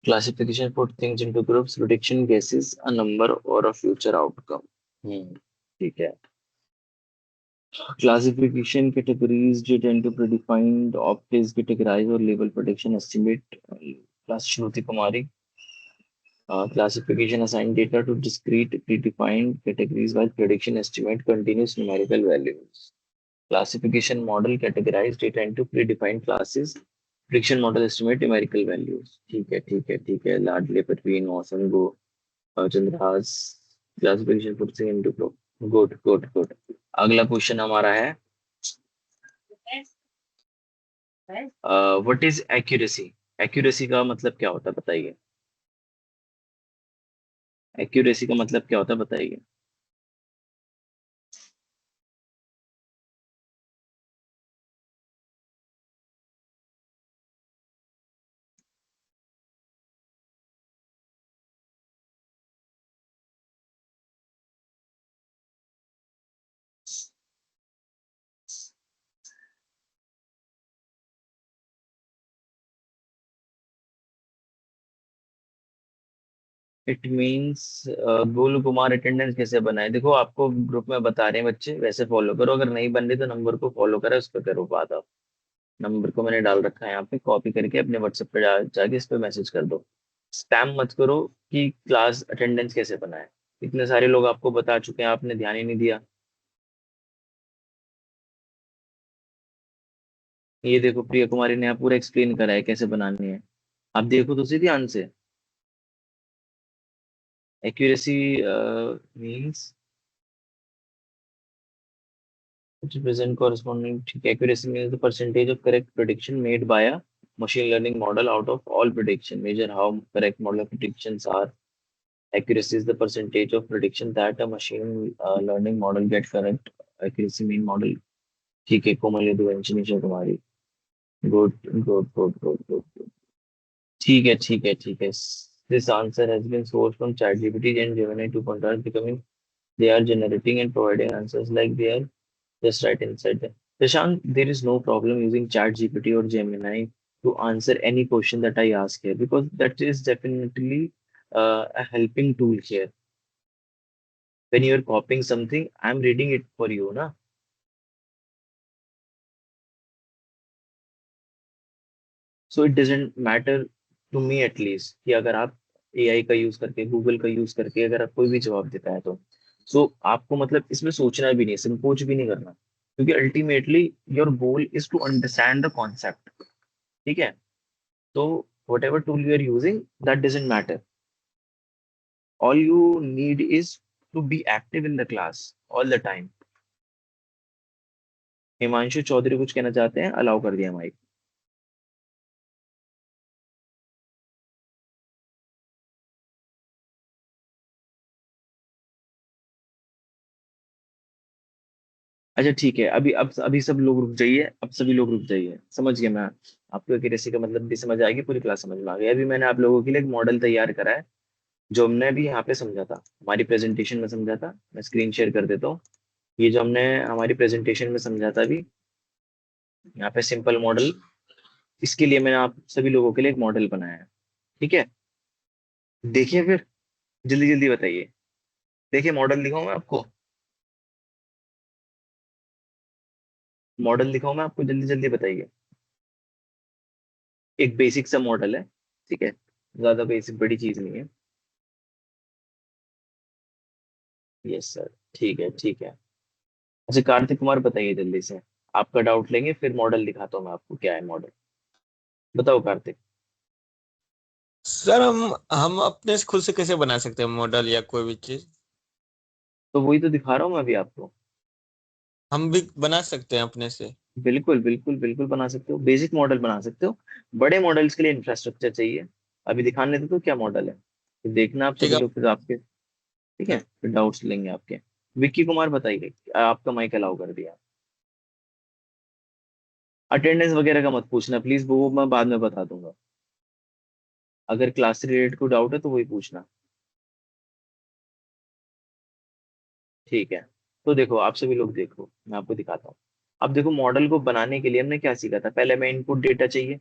Classification put things into groups. Prediction guesses a number or a future outcome. Hmm. ठीक है. Classification categories did into predefined optics categorize or label prediction estimate. Class Shruti Kumari. Classification assign data to discrete predefined categories while prediction estimate continuous numerical values. Classification model categorize data into predefined classes. Prediction model estimate numerical values. ठीक है ठीक है ठीक है. लाडले परवीन मौसम गो Chandrahas. Classification puts into group. Good good good. अगला question हमारा है व्हाट इज एक्यूरेसी. एक्यूरेसी का मतलब क्या होता है बताइए. एक्यूरेसी का मतलब क्या होता है बताइए. It means Golu Kumar attendance कैसे बनाए. देखो आपको ग्रुप में बता रहे हैं बच्चे, वैसे फॉलो करो. अगर नहीं बन रही तो नंबर को फॉलो करो, उस पर करो बात. आप नंबर को मैंने डाल रखा है यहाँ पे, कॉपी करके अपने व्हाट्सएप पे जाके इस पे मैसेज कर दो. स्पैम मत करो कि क्लास अटेंडेंस कैसे बनाए. इतने सारे लोग आपको बता चुके हैं, आपने ध्यान ही नहीं दिया. ये देखो प्रिया कुमारी ने यहाँ पूरा एक्सप्लेन करा है कैसे बनानी है. आप देखो तो सीधी ध्यान से. Accuracy means represent corresponding. ठीक है. Accuracy means the percentage of correct prediction made by a machine learning model out of all prediction. Measure how correct model predictions are. Accuracy is the percentage of prediction that a machine learning model get correct. Accuracy mean model. ठीक है. Komal Yaduvanshi Nisha Kumari. Good good good good good. ठीक है ठीक है ठीक है. This answer has been sourced from ChatGPT and Gemini 2.0 are becoming. They are generating and providing answers like they are just right inside there. Prashant, there is no problem using ChatGPT or Gemini to answer any question that I ask here, because that is definitely a helping tool here. When you are copying something, I'm reading it for you, na? So it doesn't matter to me at least कि अगर आप AI का use करके, Google का use करके अगर आप कोई भी जवाब देता है तो आपको मतलब इसमें सोचना भी नहीं, संकोच भी नहीं करना, क्योंकि ultimately your goal is to understand the concept. ठीक है. So whatever tool you are using, that doesn't matter. All you need is to be active in the class all the time. Himanshu Chaudhary कुछ कहना चाहते हैं, अलाउ कर दिया mic. अच्छा ठीक है. अभी सब लोग रुक जाइए. अब सभी लोग रुक जाइए. समझ गया मैं. आपको एक्यूरेसी का मतलब भी समझ आएगी, पूरी क्लास समझ में आ गई. अभी मैंने आप लोगों के लिए एक मॉडल तैयार करा है, जो हमने अभी यहाँ पे समझा था, हमारी प्रेजेंटेशन में समझा था. मैं स्क्रीन शेयर कर देता हूँ. ये जो हमने हमारी प्रेजेंटेशन में समझा था अभी, यहाँ पे सिंपल मॉडल, इसके लिए मैंने आप सभी लोगों के लिए एक मॉडल बनाया है. ठीक है. देखिए फिर, जल्दी जल्दी बताइए. देखिए मॉडल दिखाऊं मैं आपको. मॉडल दिखाऊं मैं आपको, जल्दी जल्दी बताइए. एक बेसिक सा मॉडल है. ठीक है. ज्यादा बेसिक बड़ी चीज नहीं है. Yes sir. ठीक है ठीक है. अच्छा कार्तिक कुमार बताइए जल्दी से. आपका डाउट लेंगे फिर मॉडल दिखाता हूँ मैं आपको क्या है मॉडल. बताओ कार्तिक.
सर हम अपने से खुद से कैसे बना सकते हैं मॉडल या कोई भी चीज.
तो वही तो दिखा रहा हूँ मैं अभी आपको.
हम भी बना सकते हैं अपने से.
बिल्कुल बिल्कुल बिल्कुल बना सकते हो. बेसिक मॉडल बना सकते हो. बड़े मॉडल्स के लिए इंफ्रास्ट्रक्चर चाहिए. अभी दिखाने दे तो क्या मॉडल है, फिर देखना आप
ठीक
सभी
है.
लोग फिर आपके. ठीक है. फिर डाउट्स लेंगे आपके. विक्की कुमार बताइए. आपका माइक अलाउ कर दिया. अटेंडेंस वगैरह का मत पूछना प्लीज, वो मैं बाद में बता दूंगा. अगर क्लास से रिलेटेड कोई डाउट है तो वही पूछना. ठीक है, तो देखो आप सभी लोग देखो, मैं आपको दिखाता हूँ। अब देखो मॉडल को बनाने के लिए हमने क्या सीखा था, पहले हमें इनपुट डेटा चाहिए।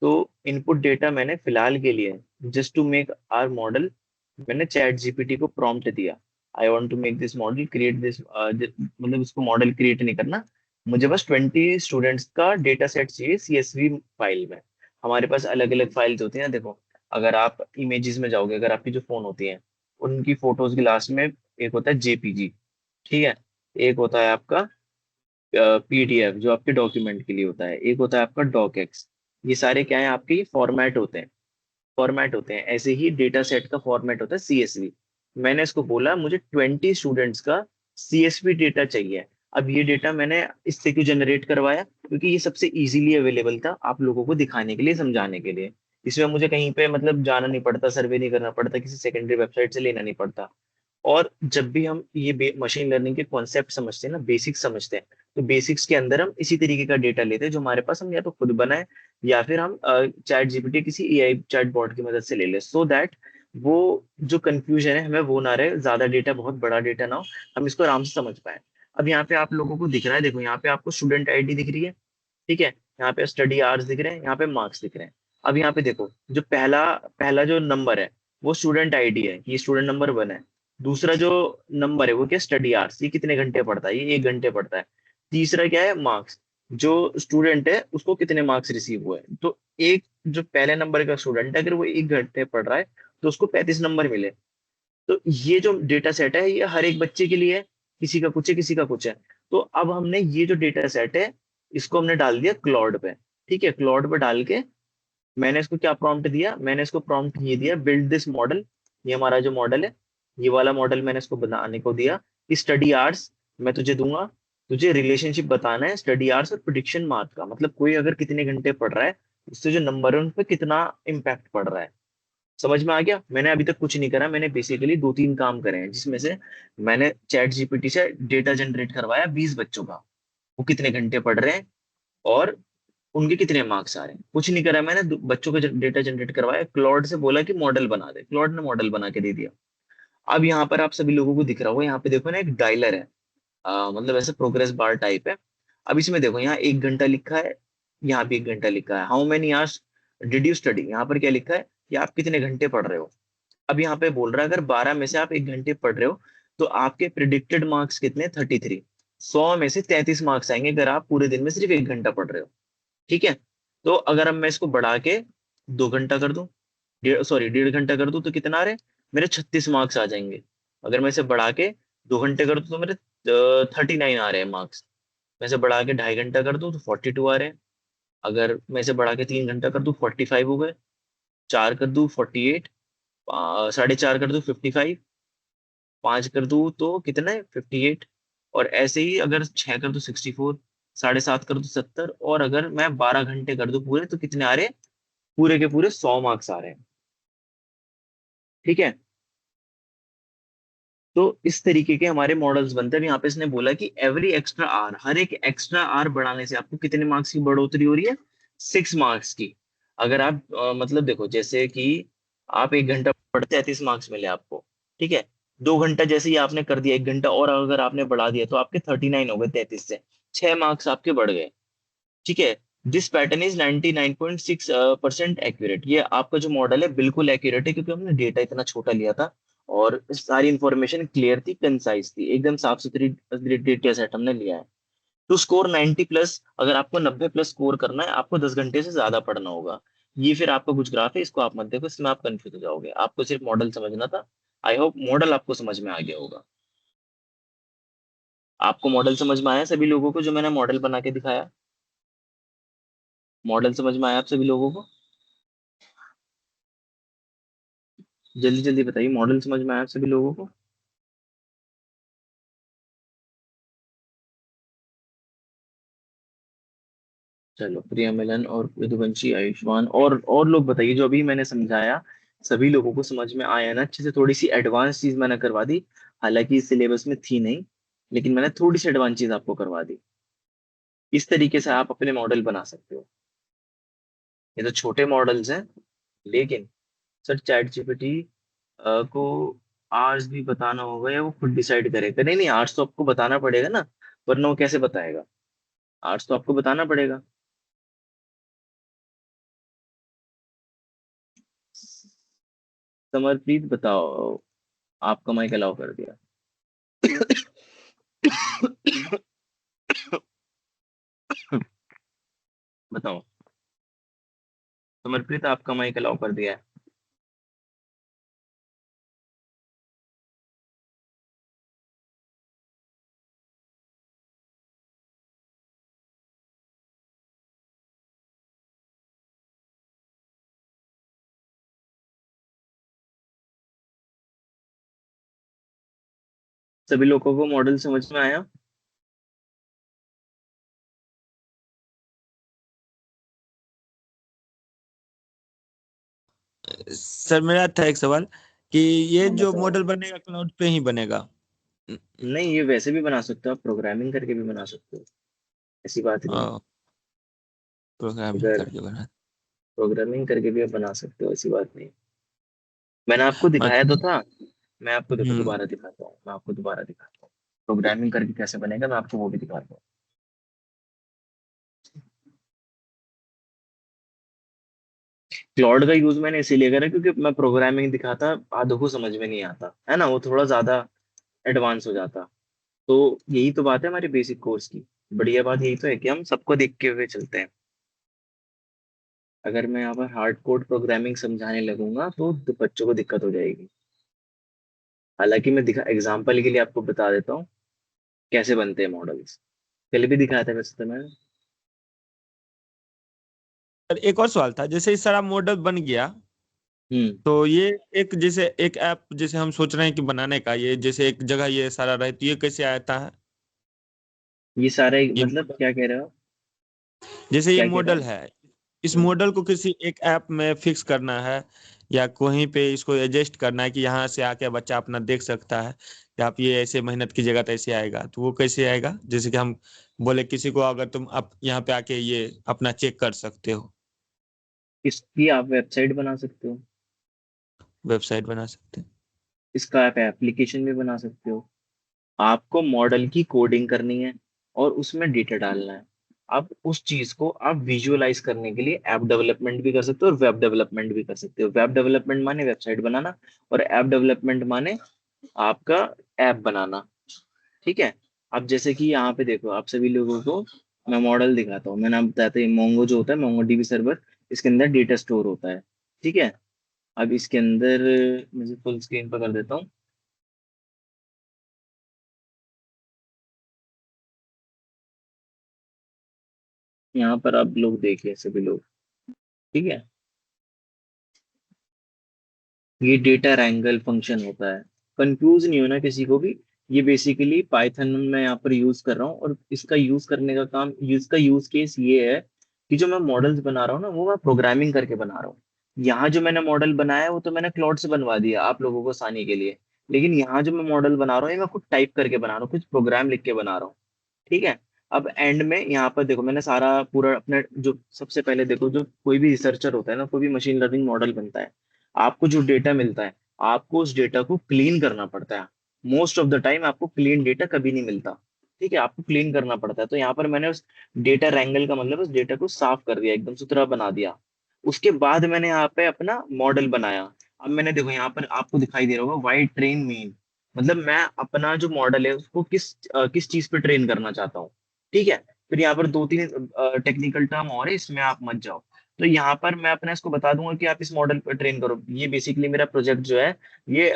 तो इनपुट डेटा मैंने फिलहाल के लिए, just to make our model, मैंने चैट जीपीटी को प्रॉम्प्ट दिया, I want to make this model create this, मतलब इसको मॉडल क्रिएट नहीं करना, मुझे बस 20 स्टूडेंट्स का डेटा सेट चाहिए सीएसवी फाइल में। हमारे पास अलग अलग फाइल्स होती हैं देखो, अगर आप इमेजेस में जाओगे, अगर आपकी जो फोन होती हैं उनकी फोटोज के लास्ट में एक होता है जेपीजी, ठीक है, एक होता है आपका पीडीएफ जो आपके डॉक्यूमेंट के लिए होता है, एक होता है आपका डॉक एक्स। ये सारे क्या है, आपके फॉर्मेट होते हैं, फॉर्मेट होते हैं। ऐसे ही डेटा सेट का फॉर्मेट होता है सीएसवी। मैंने इसको बोला मुझे 20 स्टूडेंट्स का सीएसवी डेटा चाहिए। अब ये डेटा मैंने इससे क्यों जनरेट करवाया, क्योंकि ये सबसे इजीली अवेलेबल था आप लोगों को दिखाने के लिए, समझाने के लिए। इसमें मुझे कहीं पे मतलब जाना नहीं पड़ता, सर्वे नहीं करना पड़ता, किसी सेकेंडरी वेबसाइट से लेना नहीं पड़ता। और जब भी हम ये मशीन लर्निंग के कॉन्सेप्ट समझते हैं ना, बेसिक्स समझते हैं, तो बेसिक्स के अंदर हम इसी तरीके का डेटा लेते हैं जो हमारे पास, हम या तो खुद बनाए या फिर हम चैट जीपीटी किसी एआई चैट बॉट की मदद से ले ले, सो दैट वो जो कंफ्यूजन है हमें वो ना रहे, ज्यादा डेटा, बहुत बड़ा डेटा ना हो, हम इसको आराम से समझ पाए। अब यहाँ पे आप लोगों को दिख रहा है, देखो यहाँ पे आपको स्टूडेंट आईडी दिख रही है, ठीक है, यहाँ पे स्टडी आवर्स दिख रहे हैं, यहाँ पे मार्क्स दिख रहे हैं। अब यहाँ पे देखो जो पहला पहला जो नंबर है वो स्टूडेंट आईडी है, ये स्टूडेंट नंबर 1 है। दूसरा जो नंबर है वो क्या, स्टडी आवर्स, ये कितने घंटे पढ़ता है, ये 1 घंटे पढ़ता है। तीसरा क्या है, मार्क्स, जो स्टूडेंट है उसको कितने मार्क्स रिसीव हुए। तो एक जो पहले नंबर का स्टूडेंट है अगर वो 1 घंटे पढ़ रहा है तो उसको 35 नंबर मिले। तो ये जो डेटा सेट है ये हर एक बच्चे के लिए है, किसी का कुछ है किसी का कुछ है। तो अब हमने ये जो डेटा सेट है इसको हमने डाल दिया क्लॉड पे, ठीक है, क्लॉड पे डाल के मैंने इसको क्या प्रॉम्प्ट दिया, मैंने इसको प्रॉम्प्ट ये दिया, बिल्ड दिस मॉडल। ये हमारा जो मॉडल है, ये वाला मॉडल मैंने इसको बनाने को दिया कि स्टडी आवर्स मैं तुझे दूंगा, तुझे रिलेशनशिप बताना है स्टडी आवर्स और प्रिडिक्शन मार्क का, मतलब कोई अगर कितने घंटे पढ़ रहा है उससे जो नंबर है उन पे कितना इम्पैक्ट पड़ रहा है। समझ में आ गया, मैंने अभी तक कुछ नहीं करा, मैंने बेसिकली 2-3 काम करे हैं, जिसमें से मैंने चैट जीपीटी से डेटा जनरेट करवाया 20 बच्चों का, वो कितने घंटे पढ़ रहे हैं और उनके कितने मार्क्स आ रहे हैं। कुछ नहीं करा मैंने, बच्चों का डेटा जनरेट करवाया, क्लॉड से बोला कि मॉडल बना दे, क्लॉड ने मॉडल बना के दे दिया। अब यहाँ पर आप सभी लोगों को दिख रहा होगा, यहाँ पे देखो ना एक डायलर है, मतलब ऐसे प्रोग्रेस बार टाइप है। अब इसमें देखो यहाँ 1 घंटा लिखा है, यहाँ भी 1 घंटा लिखा है, how many hours did you study, यहाँ पर क्या लिखा है कि आप कितने घंटे पढ़ रहे हो। अब यहाँ पे बोल रहा है अगर 12 में से आप 1 घंटे पढ़ रहे हो तो आपके प्रिडिक्टेड मार्क्स कितने, 33, 100 में से 33 मार्क्स आएंगे अगर आप पूरे दिन में सिर्फ 1 घंटा पढ़ रहे हो, ठीक है। तो अगर अब मैं इसको बढ़ा के 2 घंटा कर दूं, 1.5 घंटा कर दूं तो कितना आ रहे हैं, मेरे 36 मार्क्स आ जाएंगे। अगर मैं इसे बढ़ा के 2 घंटे कर दूं तो मेरे 39 आ रहे हैं मार्क्स। मैं इसे बढ़ा के 2.5 घंटा कर दूं तो 42 आ रहे हैं। अगर मैं इसे बढ़ा के 3 घंटा कर दूं 45 हो गए, 4 कर दूं 48, 4.5 कर दूं 55, 5 कर दूं तो कितना है 58, और ऐसे ही अगर 6 कर दूं 64, 7.5 कर दूं 70, और अगर मैं 12 घंटे कर दूं पूरे तो कितने आ रहे हैं, पूरे के पूरे 100 मार्क्स आ रहे हैं, ठीक है। तो इस तरीके के हमारे मॉडल्स बनते हैं। अब यहाँ पे इसने बोला कि एवरी एक्स्ट्रा आर, हर एक एक्स्ट्रा आर बढ़ाने से आपको कितने मार्क्स की बढ़ोतरी हो रही है, 6 मार्क्स की। अगर आप मतलब देखो जैसे कि आप 1 घंटा पढ़ते 33 मार्क्स मिले आपको, ठीक है, 2 घंटा जैसे ही आपने कर दिया, 1 घंटा और अगर आपने बढ़ा दिया तो आपके 39 हो गए 33 से, 6 मार्क्स आपके बढ़ गए, ठीक है। दिस पैटर्न इज 99.6% एक्यूरेट, ये आपका जो मॉडल है बिल्कुल एक्यूरेट है, क्योंकि हमने डेटा इतना छोटा लिया था और सारी इंफॉर्मेशन क्लियर थी, कंसाइज थी, एकदम साफ सुथरी डेटा सेट हमने लिया है। टू स्कोर 90 प्लस, अगर आपको 90 प्लस स्कोर करना है आपको 10 घंटे से ज्यादा पढ़ना होगा। ये फिर आपका कुछ ग्राफ है, इसको आप मत देखो, इसमें आप कंफ्यूज हो जाओगे, आपको सिर्फ मॉडल समझना था। आई होप मॉडल आपको समझ में आ गया होगा। आपको मॉडल समझ में आया सभी लोगों को, जो मैंने मॉडल बना के दिखाया, मॉडल समझ में आया आप सभी लोगों को, जल्दी जल्दी बताइए, मॉडल समझ में आया आप सभी लोगों को। चलो, प्रिया, मिलन और यदुवंशी, आयुष्मान और लोग बताइए, जो अभी मैंने समझाया सभी लोगों को समझ में आया ना अच्छे से। थोड़ी सी एडवांस चीज मैंने करवा दी, हालांकि इस सिलेबस में थी नहीं, लेकिन मैंने थोड़ी सी एडवांस चीज आपको करवा दी। इस तरीके से आप अपने मॉडल बना सकते हो। ये तो छोटे मॉडल्स हैं, लेकिन सर चैट जीपीटी को आर्ट्स भी बताना होगा या वो खुद डिसाइड करेगा? नहीं नहीं, आर्ट्स तो आपको बताना पड़ेगा ना, वरना वो कैसे बताएगा? आर्ट्स तो आपको बताना पड़ेगा। समरप्रीत बताओ, आपका माइक अलाउ कर दिया। बताओ। समरप्रीत, आपका माइक अलाउ कर दिया है। सभी लोगों को मॉडल समझ में आया?
सर मेरा था एक सवाल कि ये
हाँ
जो
बताओ।
मॉडल बनेगा क्लाउड पे ही बनेगा?
नहीं, ये वैसे भी बना सकते हो आप, प्रोग्रामिंग करके भी बना सकते हो, ऐसी बात नहीं है।
प्रोग्रामिंग
अगर
करके बना।
प्रोग्रामिंग करके भी आप बना सकते हो, ऐसी बात नहीं है। मैंने आपको दिखाया तो
अच्छा।
था। मैं आपको देखो
हम्म।
दोबारा दिखाता हूँ, मैं आपको दोबारा दिखाता हूँ प्रोग्रामिंग करके कैसे बनेगा, मैं आपको वो भी दिखाता हूँ। क्लाउड का यूज मैंने इसीलिए करा क्योंकि मैं प्रोग्रामिंग दिखाता, आधों को समझ में नहीं आता है ना, वो थोड़ा ज्यादा एडवांस हो जाता। तो यही तो बात है हमारे बेसिक कोर्स की। बढ़िया बात यही तो है कि हम सबको देख के हुए चलते हैं। अगर मैं यहाँ पर हार्ड कोड प्रोग्रामिंग समझाने लगूंगा तो बच्चों को दिक्कत हो जाएगी। हालांकि मैं दिखा एग्जाम्पल के लिए आपको बता देता हूँ कैसे बनते हैं मॉडल्स। कल भी दिखाया था वैसे तो मैंने।
सर एक और सवाल था, जैसे इस सारा मॉडल बन गया
हम्म।
तो ये एक जैसे एक ऐप जैसे हम सोच रहे हैं कि बनाने का, ये जैसे एक जगह ये सारा रहे तो ये कैसे आता है?
ये सारे
ये
मतलब क्या कह रहे हो?
जैसे ये
क्या कह रहे
मॉडल
हो?
है, इस
हम्म।
मॉडल को किसी एक ऐप में फिक्स करना है या कहीं पे इसको एडजस्ट करना है कि यहाँ से आके बच्चा अपना देख सकता है कि आप ये ऐसे मेहनत कीजिएगा तो ऐसे आएगा, तो वो कैसे आएगा? जैसे कि हम बोले किसी को अगर तुम आप यहाँ पे आके ये अपना चेक कर सकते हो।
इसकी आप वेबसाइट बना सकते हो।
वेबसाइट बना सकते हैं।
इसका आप एप्लीकेशन भी बना सकते हो। आपको मॉडल की कोडिंग करनी है और उसमें डेटा डालना है। आप उस चीज को आप विजुअलाइज करने के लिए ऐप डेवलपमेंट भी कर सकते हो और वेब डेवलपमेंट भी कर सकते हो। वेब डेवलपमेंट माने वेबसाइट बनाना, और ऐप डेवलपमेंट माने आपका ऐप बनाना। ठीक है। अब जैसे कि यहाँ पे देखो, आप सभी लोगों को मैं मॉडल दिखाता हूँ। मैंने आपको बताया था मोंगो जो होता है, मोंगो डीबी सर्वर, इसके अंदर डेटा स्टोर होता है। ठीक है। अब इसके अंदर मुझे फुल स्क्रीन पर कर देता हूँ। यहाँ पर आप लोग देखिए सभी लोग। ठीक है। ये डेटा रैंगल फंक्शन होता है। कंफ्यूज नहीं होना किसी को भी। ये बेसिकली पाइथन में मैं यहाँ पर यूज कर रहा हूँ, और इसका यूज करने का काम, इसका यूज केस ये है कि जो मैं मॉडल्स बना रहा हूँ ना, वो मैं प्रोग्रामिंग करके बना रहा हूँ। यहाँ जो मैंने मॉडल बनाया है वो तो मैंने क्लाउड से बनवा दिया आप लोगों को आसानी के लिए। लेकिन यहाँ जो मैं मॉडल बना रहा हूँ, ये मैं खुद टाइप करके बना रहा हूँ, कुछ प्रोग्राम लिख के बना रहा हूँ। ठीक है। अब एंड में यहाँ पर देखो, मैंने सारा पूरा अपने जो सबसे पहले देखो, जो कोई भी रिसर्चर होता है ना, कोई भी मशीन लर्निंग मॉडल बनता है, आपको जो डेटा मिलता है, आपको उस डेटा को क्लीन करना पड़ता है। मोस्ट ऑफ द टाइम आपको क्लीन डेटा कभी नहीं मिलता। ठीक है, आपको क्लीन करना पड़ता है। तो यहाँ पर मैंने उस डेटा रैंगल का मतलब उस डेटा को साफ कर दिया, एकदम सुथरा बना दिया। उसके बाद मैंने यहाँ पे अपना मॉडल बनाया। अब मैंने देखो यहाँ पर आपको दिखाई दे रहा होगा वाइड ट्रेन मीन, मतलब मैं अपना जो मॉडल है उसको किस चीज पे ट्रेन करना चाहता हूँ। ठीक है। फिर यहाँ पर दो तीन टेक्निकल टर्म और है, इसमें आप मत जाओ। तो यहाँ पर मैं अपना इसको बता दूंगा कि आप इस मॉडल पर ट्रेन करो। ये बेसिकली मेरा प्रोजेक्ट जो है, ये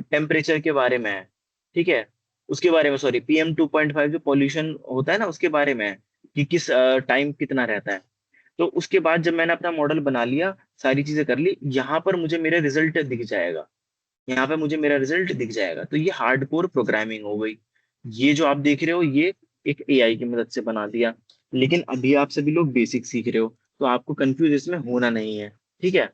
टेम्परेचर के बारे में है। ठीक है। उसके बारे में, सॉरी, PM 2.5 जो पॉल्यूशन होता है ना, उसके बारे में है कि किस टाइम कितना रहता है। तो उसके बाद जब मैंने अपना मॉडल बना लिया, सारी चीजें कर ली, यहाँ पर मुझे मेरा रिजल्ट दिख जाएगा। यहाँ पे मुझे मेरा रिजल्ट दिख जाएगा। तो ये हार्डकोर प्रोग्रामिंग हो गई। ये जो आप देख रहे हो, ये एक AI की मदद से बना दिया। लेकिन अभी आप सभी लोग बेसिक सीख रहे हो, तो आपको कंफ्यूज इसमें होना नहीं है। ठीक है।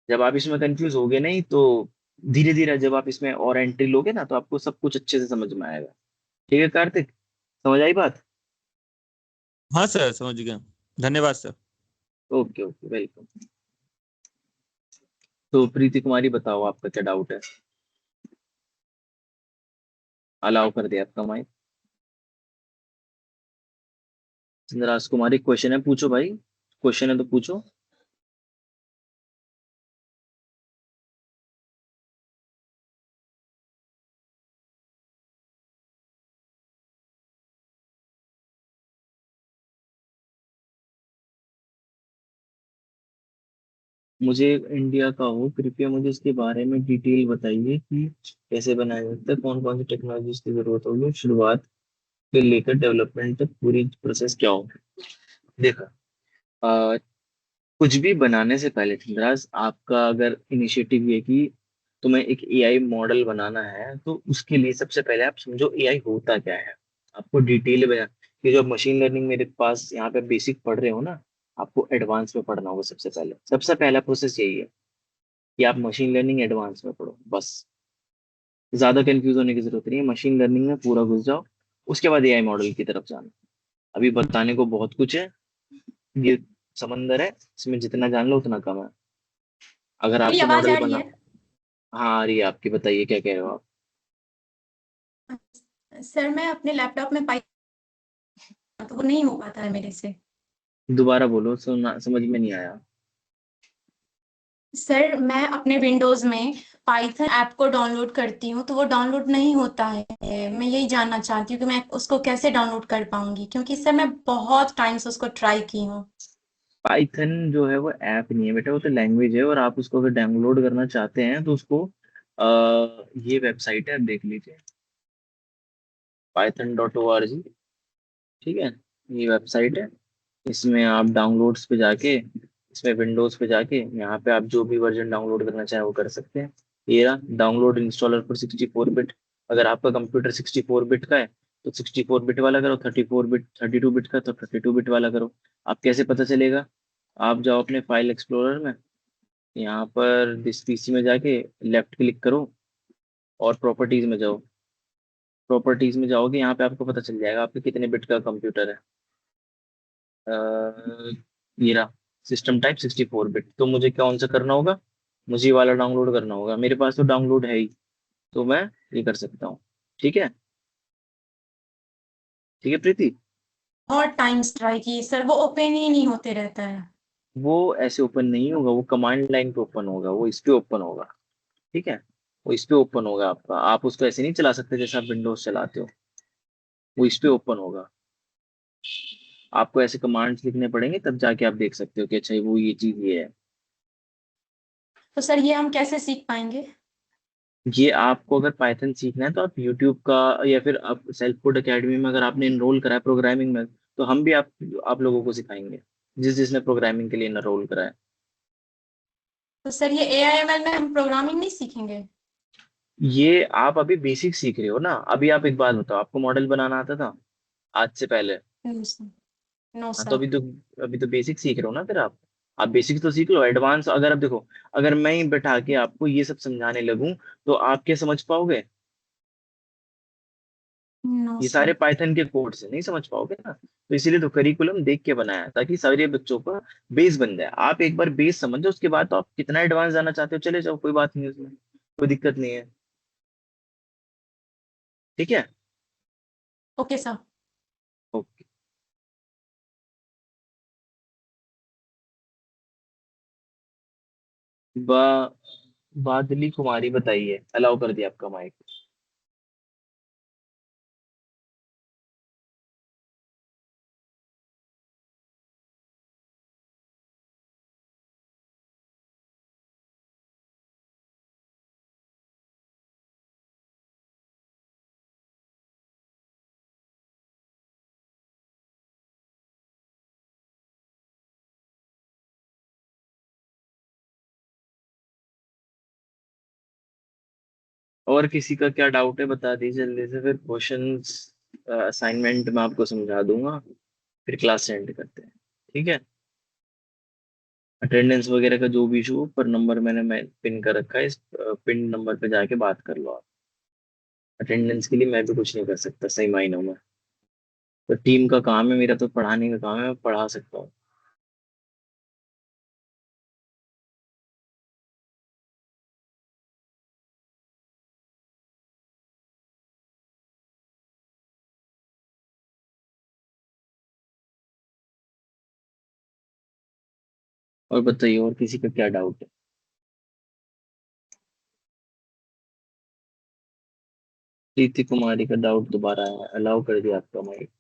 जब आप इसमें कंफ्यूज होगे नहीं, तो धीरे धीरे जब आप इसमें और एंट्री लोगे ना, तो आपको सब कुछ अच्छे से समझ में आएगा। ठीक है कार्तिक, समझ आई बात?
हाँ सर समझ गया। धन्यवाद सर।
Okay okay, welcome. तो प्रीति कुमारी बताओ, आपका क्या डाउट है? अलाउ कर दिया आपका माइक। राजकुमारी क्वेश्चन है, पूछो भाई, क्वेश्चन है तो पूछो। मुझे इंडिया का हो, कृपया मुझे इसके बारे में डिटेल बताइए कि कैसे बनाया जाता है, कौन कौन सी टेक्नोलॉजीज की जरूरत होगी, शुरुआत से लेकर डेवलपमेंट तक पूरी प्रोसेस क्या होगी। देखो, अ, कुछ भी बनाने से पहले धनराज, आपका अगर इनिशिएटिव ये कि तुम्हें एक एआई मॉडल बनाना है, तो उसके लिए सबसे पहले आप समझो एआई होता क्या है। आपको डिटेल में, ये जो मशीन लर्निंग मेरे पास यहाँ पे बेसिक पढ़ रहे हो ना, आपको एडवांस में पढ़ना होगा। सबसे पहला प्रोसेस यही है कि आप मशीन लर्निंग एडवांस में पढ़ो, बस। ज्यादा कंफ्यूज होने की जरूरत नहीं है, मशीन लर्निंग में पूरा घुस जाओ। उसके बाद एआई मॉडल की तरफ जाना। अभी बताने को बहुत कुछ है, ये समंदर है, इसमें जितना जान लो उतना कम है। अगर
मेरी
आपको
आवाज
मॉडल
आ रही
बना,
है?
हाँ आ रही है आपकी, बताइए क्या कह रहे हो आप।
सर मैं अपने लैपटॉप में पाई, तो वो नहीं हो पाता है मेरे से।
दोबारा बोलो, सुना समझ में नहीं आया।
सर मैं अपने विंडोज में पाइथन ऐप को डाउनलोड करती हूँ तो वो डाउनलोड नहीं होता है। मैं यही जानना चाहती हूँ कि मैं उसको कैसे डाउनलोड कर पाऊंगी, क्योंकि सर मैं बहुत टाइम से उसको ट्राई की हूँ।
पाइथन जो है वो ऐप नहीं है बेटा, वो तो लैंग्वेज है। और आप उसको अगर डाउनलोड करना चाहते हैं तो उसको ये वेबसाइट है, आप देख लीजिए, python.org। ठीक है, ये वेबसाइट है। इसमें आप डाउनलोड्स पे जाके, इसमें विंडोज पे जाके, यहाँ पे आप जो भी वर्जन डाउनलोड करना चाहें वो कर सकते हैं। ये रहा डाउनलोड इंस्टॉलर फॉर 64 बिट। अगर आपका कंप्यूटर 64 बिट का है तो 64 बिट वाला करो, 34 बिट 32 बिट का तो 32 बिट वाला करो। आप कैसे पता चलेगा, आप जाओ अपने फाइल एक्सप्लोरर में, यहाँ पर दिस पीसी में जाके लेफ्ट क्लिक करो और प्रॉपर्टीज में जाओ। प्रॉपर्टीज में जाओगे, यहाँ पे आपको पता चल जाएगा आपके कितने बिट का कंप्यूटर है। ये रहा, सिस्टम टाइप 64 बिट। तो मुझे कौन सा करना होगा, मुझे ये वाला डाउनलोड करना होगा। मेरे पास तो डाउनलोड है ही, तो मैं ये कर सकता हूँ। ठीक है, ठीक है प्रीति।
बहुत टाइम्स ट्राई की सर, वो ओपन ही नहीं होते रहता है।
वो ऐसे ओपन नहीं होगा, वो कमांड लाइन पे ओपन होगा, वो इस पे ओपन होगा। ठीक है, वो इस पे ओपन होगा आपका। आप उसको ऐसे नहीं चला सकते जैसे आप विंडोज चलाते हो, वो इस पे ओपन होगा। आपको ऐसे कमांड्स लिखने पड़ेंगे, तब जाके आप देख सकते हो कि अच्छा वो ये चीज ये है।
तो सर ये हम कैसे सीख पाएंगे?
ये आपको अगर पाइथन सीखना है तो आप यूट्यूब का, या फिर आप सेल्फ कोड एकेडमी में अगर आपने इनरोल करा है प्रोग्रामिंग में, तो हम भी आप लोगों को सिखाएंगे, जिसने प्रोग्रामिंग के लिए इनरोल करा है।
तो सर ये AIML में हम प्रोग्रामिंग नहीं सीखेंगे?
ये आप अभी बेसिक सीख रहे हो ना। अभी आप एक बात बताओ, आपको मॉडल बनाना आता था आज से पहले?
No sir. नो
हाँ, तो
सर।
अभी तो बेसिक सीख रहे हो ना। फिर आप बेसिक तो सीख लो, एडवांस अगर आप देखो, अगर मैं ही बैठा के आपको ये सब समझाने लगूं तो आप क्या समझ पाओगे?
नो
ये
सर।
सारे पाइथन के कोड से नहीं समझ पाओगे ना। तो इसीलिए तो करिकुलम देख के बनाया है, ताकि सारे बच्चों का बेस बन जाए। आप एक बार बेस समझ जाओ, उसके बाद तो आप कितना एडवांस जाना चाहते हो चले जाओ, कोई बात नहीं, उसमें कोई दिक्कत नहीं है। ठीक है,
ओके सर।
ओके। बा बादली कुमारी बताइए, अलाउ कर दिया आपका माइक। और किसी का क्या डाउट है बता दीजिए जल्दी से, फिर क्वेश्चंस असाइनमेंट में आपको समझा दूंगा, फिर क्लास एंड करते हैं। ठीक है, अटेंडेंस वगैरह का जो भी इशू हो, पर नंबर मैं पिन कर रखा है, इस पिन नंबर पे जाके बात कर लो आप। अटेंडेंस के लिए मैं भी कुछ नहीं कर सकता सही मायनों में, तो टीम का काम है, मेरा तो पढ़ाने का काम है, मैं पढ़ा सकता हूँ। और बताइए, और किसी का क्या डाउट है? प्रीति कुमारी का डाउट दोबारा है, अलाउ कर दिया आपका माइक।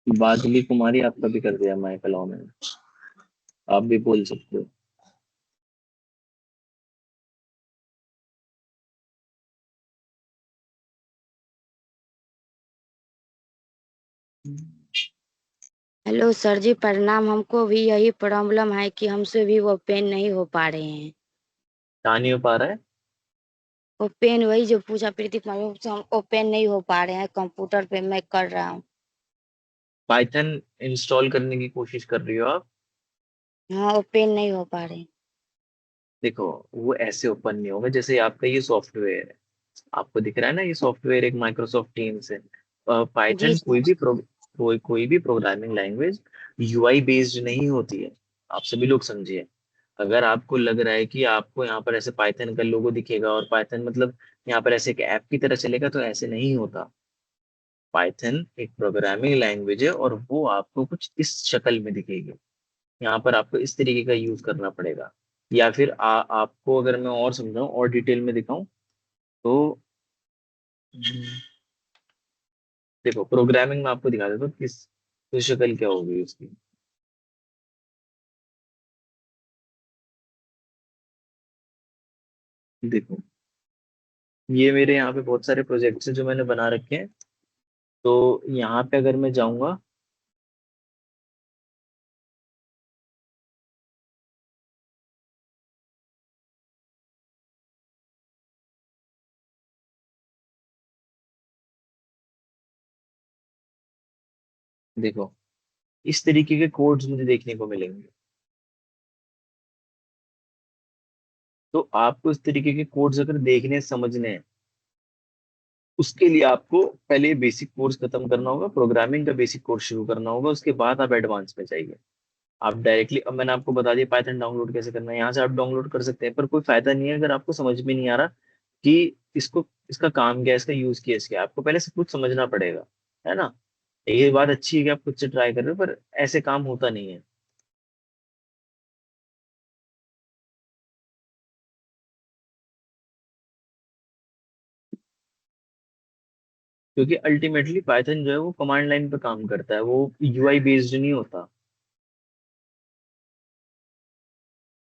बादली कुमारी, आपका भी कर दिया माइक अलाउ मैंने, आप भी बोल सकते हो।
हेलो सर जी, प्रणाम। हमको भी यही प्रॉब्लम है कि हमसे भी वो पेन नहीं हो पा रहे हैं।
कहाँ नहीं हो पा रहा है?
वो पेन वही जो पूछा प्रीति कुमारी, उससे हम ओपन नहीं हो पा रहे हैं। कंप्यूटर पे मैं कर रहा हूँ।
पाइथन इंस्टॉल करने की कोशिश कर रही हो आप?
हाँ, ओपन नहीं हो पा रहे हैं।
देखो, वो ऐसे ओपन नहीं होगा जैसे आपका ये सॉफ्टवेयर है। आपको दिख रहा है ना, ये सॉफ्टवेयर एक माइक्रोसॉफ्ट टीम्स है।
जी
पाइथन
सर।
कोई भी प्रोग्रामिंग लैंग्वेज यूआई बेस्ड नहीं होती है। आप सभी लोग समझिए। अगर आपको लग रहा है कि आपको यहाँ पर ऐसे पाइथन का लोगो दिखेगा और पाइथन मतलब यहाँ पर ऐसे एक ऐप की तरह चलेगा, तो ऐसे नहीं होता। पाइथन एक प्रोग्रामिंग लैंग्वेज है और वो आपको कुछ इस शक्ल में दिखेगी। यहाँ पर आपको इस तरीके का यूज करना पड़ेगा। या फिर आपको अगर मैं और समझाऊं और डिटेल में दिखाऊं तो देखो, प्रोग्रामिंग में आपको दिखा देता हूँ किस शक्ल क्या होगी उसकी। देखो, ये मेरे यहाँ पे बहुत सारे प्रोजेक्ट्स हैं जो मैंने बना रखे हैं। तो यहाँ पे अगर मैं जाऊंगा, देखो इस तरीके के कोड्स मुझे देखने को मिलेंगे। तो आपको इस तरीके के कोड्स अगर देखने समझने हैं, उसके लिए आपको पहले बेसिक कोर्स खत्म करना होगा, प्रोग्रामिंग का बेसिक कोर्स शुरू करना होगा, उसके बाद आप एडवांस में जाइए। आप डायरेक्टली, अब मैंने आपको बता दिया पाइथन डाउनलोड कैसे करना है, यहाँ से आप डाउनलोड कर सकते हैं, पर कोई फायदा नहीं है अगर आपको समझ में नहीं आ रहा कि इसको, इसका काम क्या है, इसका यूज केस क्या है। आपको पहले सब कुछ समझना पड़ेगा, है ना। ये बात अच्छी है कि आप खुद से ट्राई कर रहे हो, पर ऐसे काम होता नहीं है। क्योंकि अल्टीमेटली पाइथन जो है वो कमांड लाइन पे काम करता है, वो यूआई बेस्ड नहीं होता।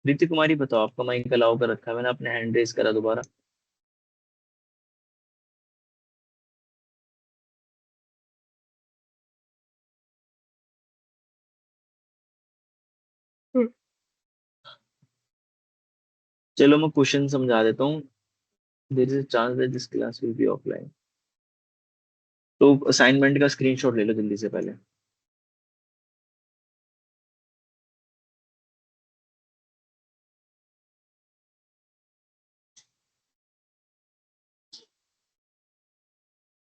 प्रीति कुमारी बताओ, आपका माइक अलाउ कर रखा है मैंने, अपने हैंड रेस करा दोबारा। चलो मैं क्वेश्चन समझा देता हूँ। There is a chance that this class will be offline. तो असाइनमेंट का स्क्रीनशॉट ले लो जल्दी से पहले।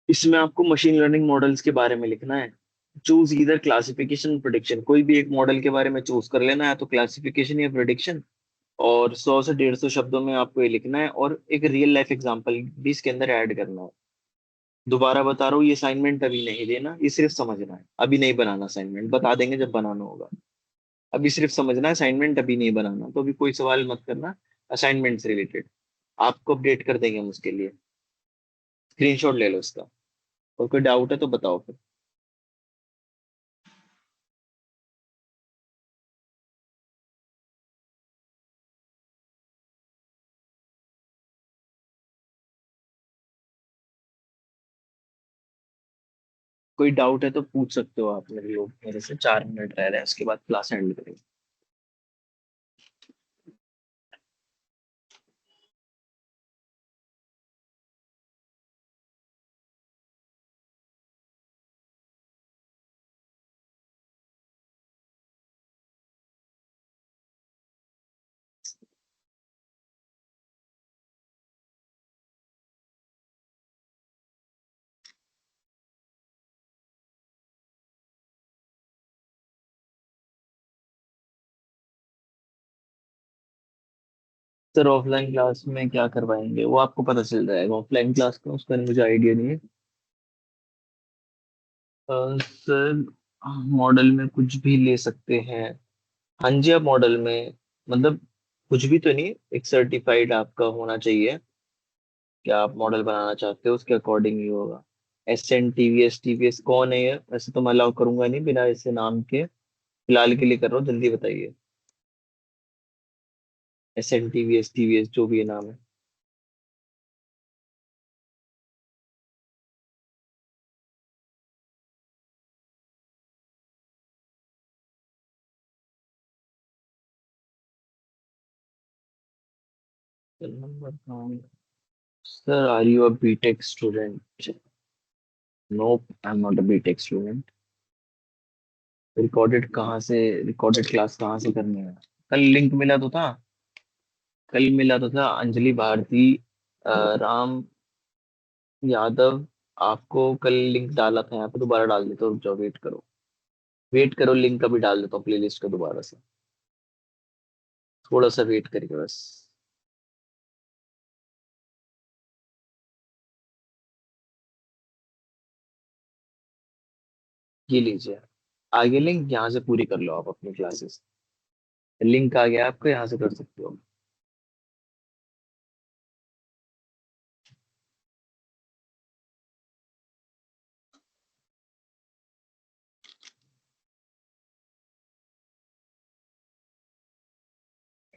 इसमें आपको मशीन लर्निंग मॉडल्स के बारे में लिखना है। चूज इधर क्लासिफिकेशन प्रिडिक्शन, कोई भी एक मॉडल के बारे में चूज कर लेना है, तो क्लासिफिकेशन या प्रिडिक्शन। और 100 से 150 शब्दों में आपको ये लिखना है, और एक रियल लाइफ एग्जांपल भी इसके अंदर ऐड करना है। दोबारा बता रहा हूँ, ये असाइनमेंट अभी नहीं देना, ये सिर्फ समझना है, अभी नहीं बनाना असाइनमेंट, बता देंगे जब बनाना होगा। अभी सिर्फ समझना है, असाइनमेंट अभी नहीं बनाना, तो अभी कोई सवाल मत करना असाइनमेंट से रिलेटेड। आपको अपडेट कर देंगे हम उसके लिए। स्क्रीनशॉट ले लो इसका, और कोई डाउट है तो बताओ फिर। कोई डाउट है तो पूछ सकते हो आप मेरे लोग, मेरे से 4 मिनट रह रहे हैं, उसके बाद क्लास एंड करेंगे। सर ऑफलाइन क्लास में क्या करवाएंगे वो आपको पता चल जाएगा, ऑफलाइन क्लास का उसका मुझे आइडिया नहीं है। सर मॉडल में कुछ भी ले सकते हैं। हाँ जी, आप मॉडल में मतलब कुछ भी तो नहीं, एक सर्टिफाइड आपका होना चाहिए। क्या आप मॉडल बनाना चाहते हो उसके अकॉर्डिंग ही होगा। SN TVS कौन है ये? वैसे तो मैं अलाउ करूंगा नहीं बिना ऐसे नाम के, फिलहाल के लिए कर रहा हूँ, जल्दी बताइए। SN TVS जो भी ये नाम है। नंबर कौन? Sir are you a BTech student? Nope, I am not a BTech student. Recorded कहाँ से, रिकॉर्डेड क्लास कहाँ से करनी है? कल लिंक मिला तो था, कल मिला तो था अंजलि भारती, राम यादव। आपको कल लिंक डाला था यहाँ पे, दोबारा डाल देता हूँ, रुक जाओ, वेट करो, वेट करो, लिंक अभी डाल देता हूँ प्लेलिस्ट का दोबारा से, थोड़ा सा वेट करिए बस। ये लीजिए, आगे लिंक, यहाँ से पूरी कर लो आप अपनी क्लासेस। लिंक आ गया आपको, यहाँ से कर सकते हो।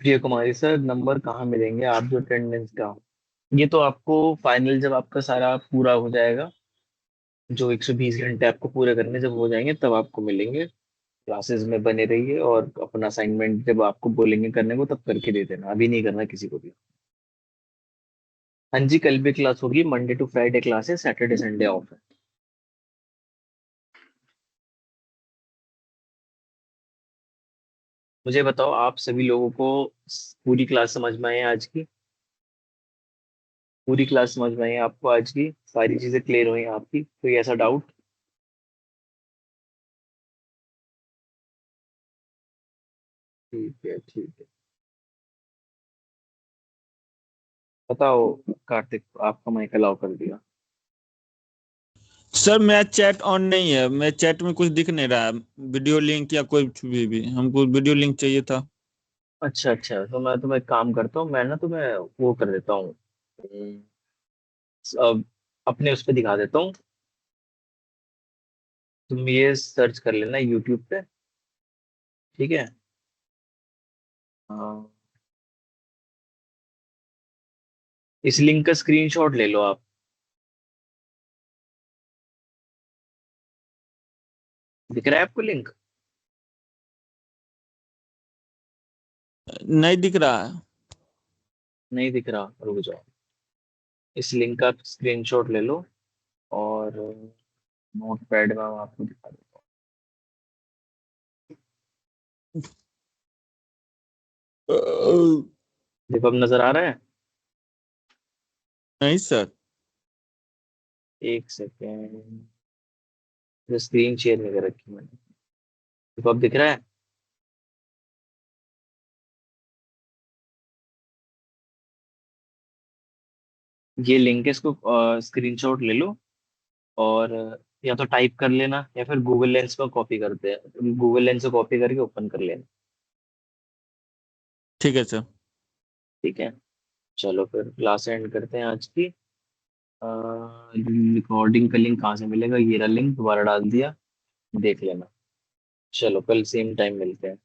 प्रिय कुमारी सर, नंबर कहाँ मिलेंगे आप जो अटेंडेंस का? ये तो आपको फाइनल जब आपका सारा पूरा हो जाएगा, जो 120 घंटे आपको पूरे करने जब हो जाएंगे तब आपको मिलेंगे। क्लासेस में बने रहिए और अपना असाइनमेंट जब आपको बोलेंगे करने को तब करके दे देना, अभी नहीं करना किसी को भी। हाँ जी, कल भी क्लास होगी, मंडे टू फ्राइडे क्लास है, सैटरडे संडे ऑफ है। मुझे बताओ, आप सभी लोगों को पूरी क्लास समझ में आई है आज की? पूरी क्लास समझ में आई है आपको आज की? सारी चीजें क्लियर हुई हैं आपकी? कोई ऐसा डाउट? ठीक है, ठीक है। बताओ कार्तिक, आपका माइक अलाउ कर दिया।
सर मेरा चैट ऑन नहीं है, मेरे चैट में कुछ दिख नहीं रहा है, वीडियो लिंक या कोई भी हमको वीडियो लिंक चाहिए था।
अच्छा अच्छा, तो मैं तुम्हें एक काम करता हूँ, मैं ना तुम्हें वो कर देता हूँ, अब अपने उस पर दिखा देता हूँ। तुम ये सर्च कर लेना यूट्यूब पे, ठीक है? हाँ, इस लिंक का स्क्रीनशॉट ले लो आप। दिख रहा है आपको लिंक?
नहीं दिख रहा है।
नहीं दिख रहा? रुक जाओ, इस लिंक का स्क्रीनशॉट ले लो और नोट पैड में मैं आपको दिखा देता हूँ। देखो, अब नजर आ रहा है?
नहीं सर।
एक सेकेंड, स्क्रीन शेयर नहीं कर रखी मैंने। देखो, अब दिख रहा है? ये लिंक है, इसको स्क्रीनशॉट ले लो और या तो टाइप कर लेना या फिर गूगल लेंस में कॉपी करते हैं, गूगल लेंस से कॉपी करके ओपन कर लेना।
ठीक है सर।
ठीक है, चलो फिर क्लास एंड करते हैं आज की। रिकॉर्डिंग का लिंक कहाँ से मिलेगा? ये रहा लिंक, दोबारा डाल दिया, देख लेना। चलो, कल सेम टाइम मिलते हैं।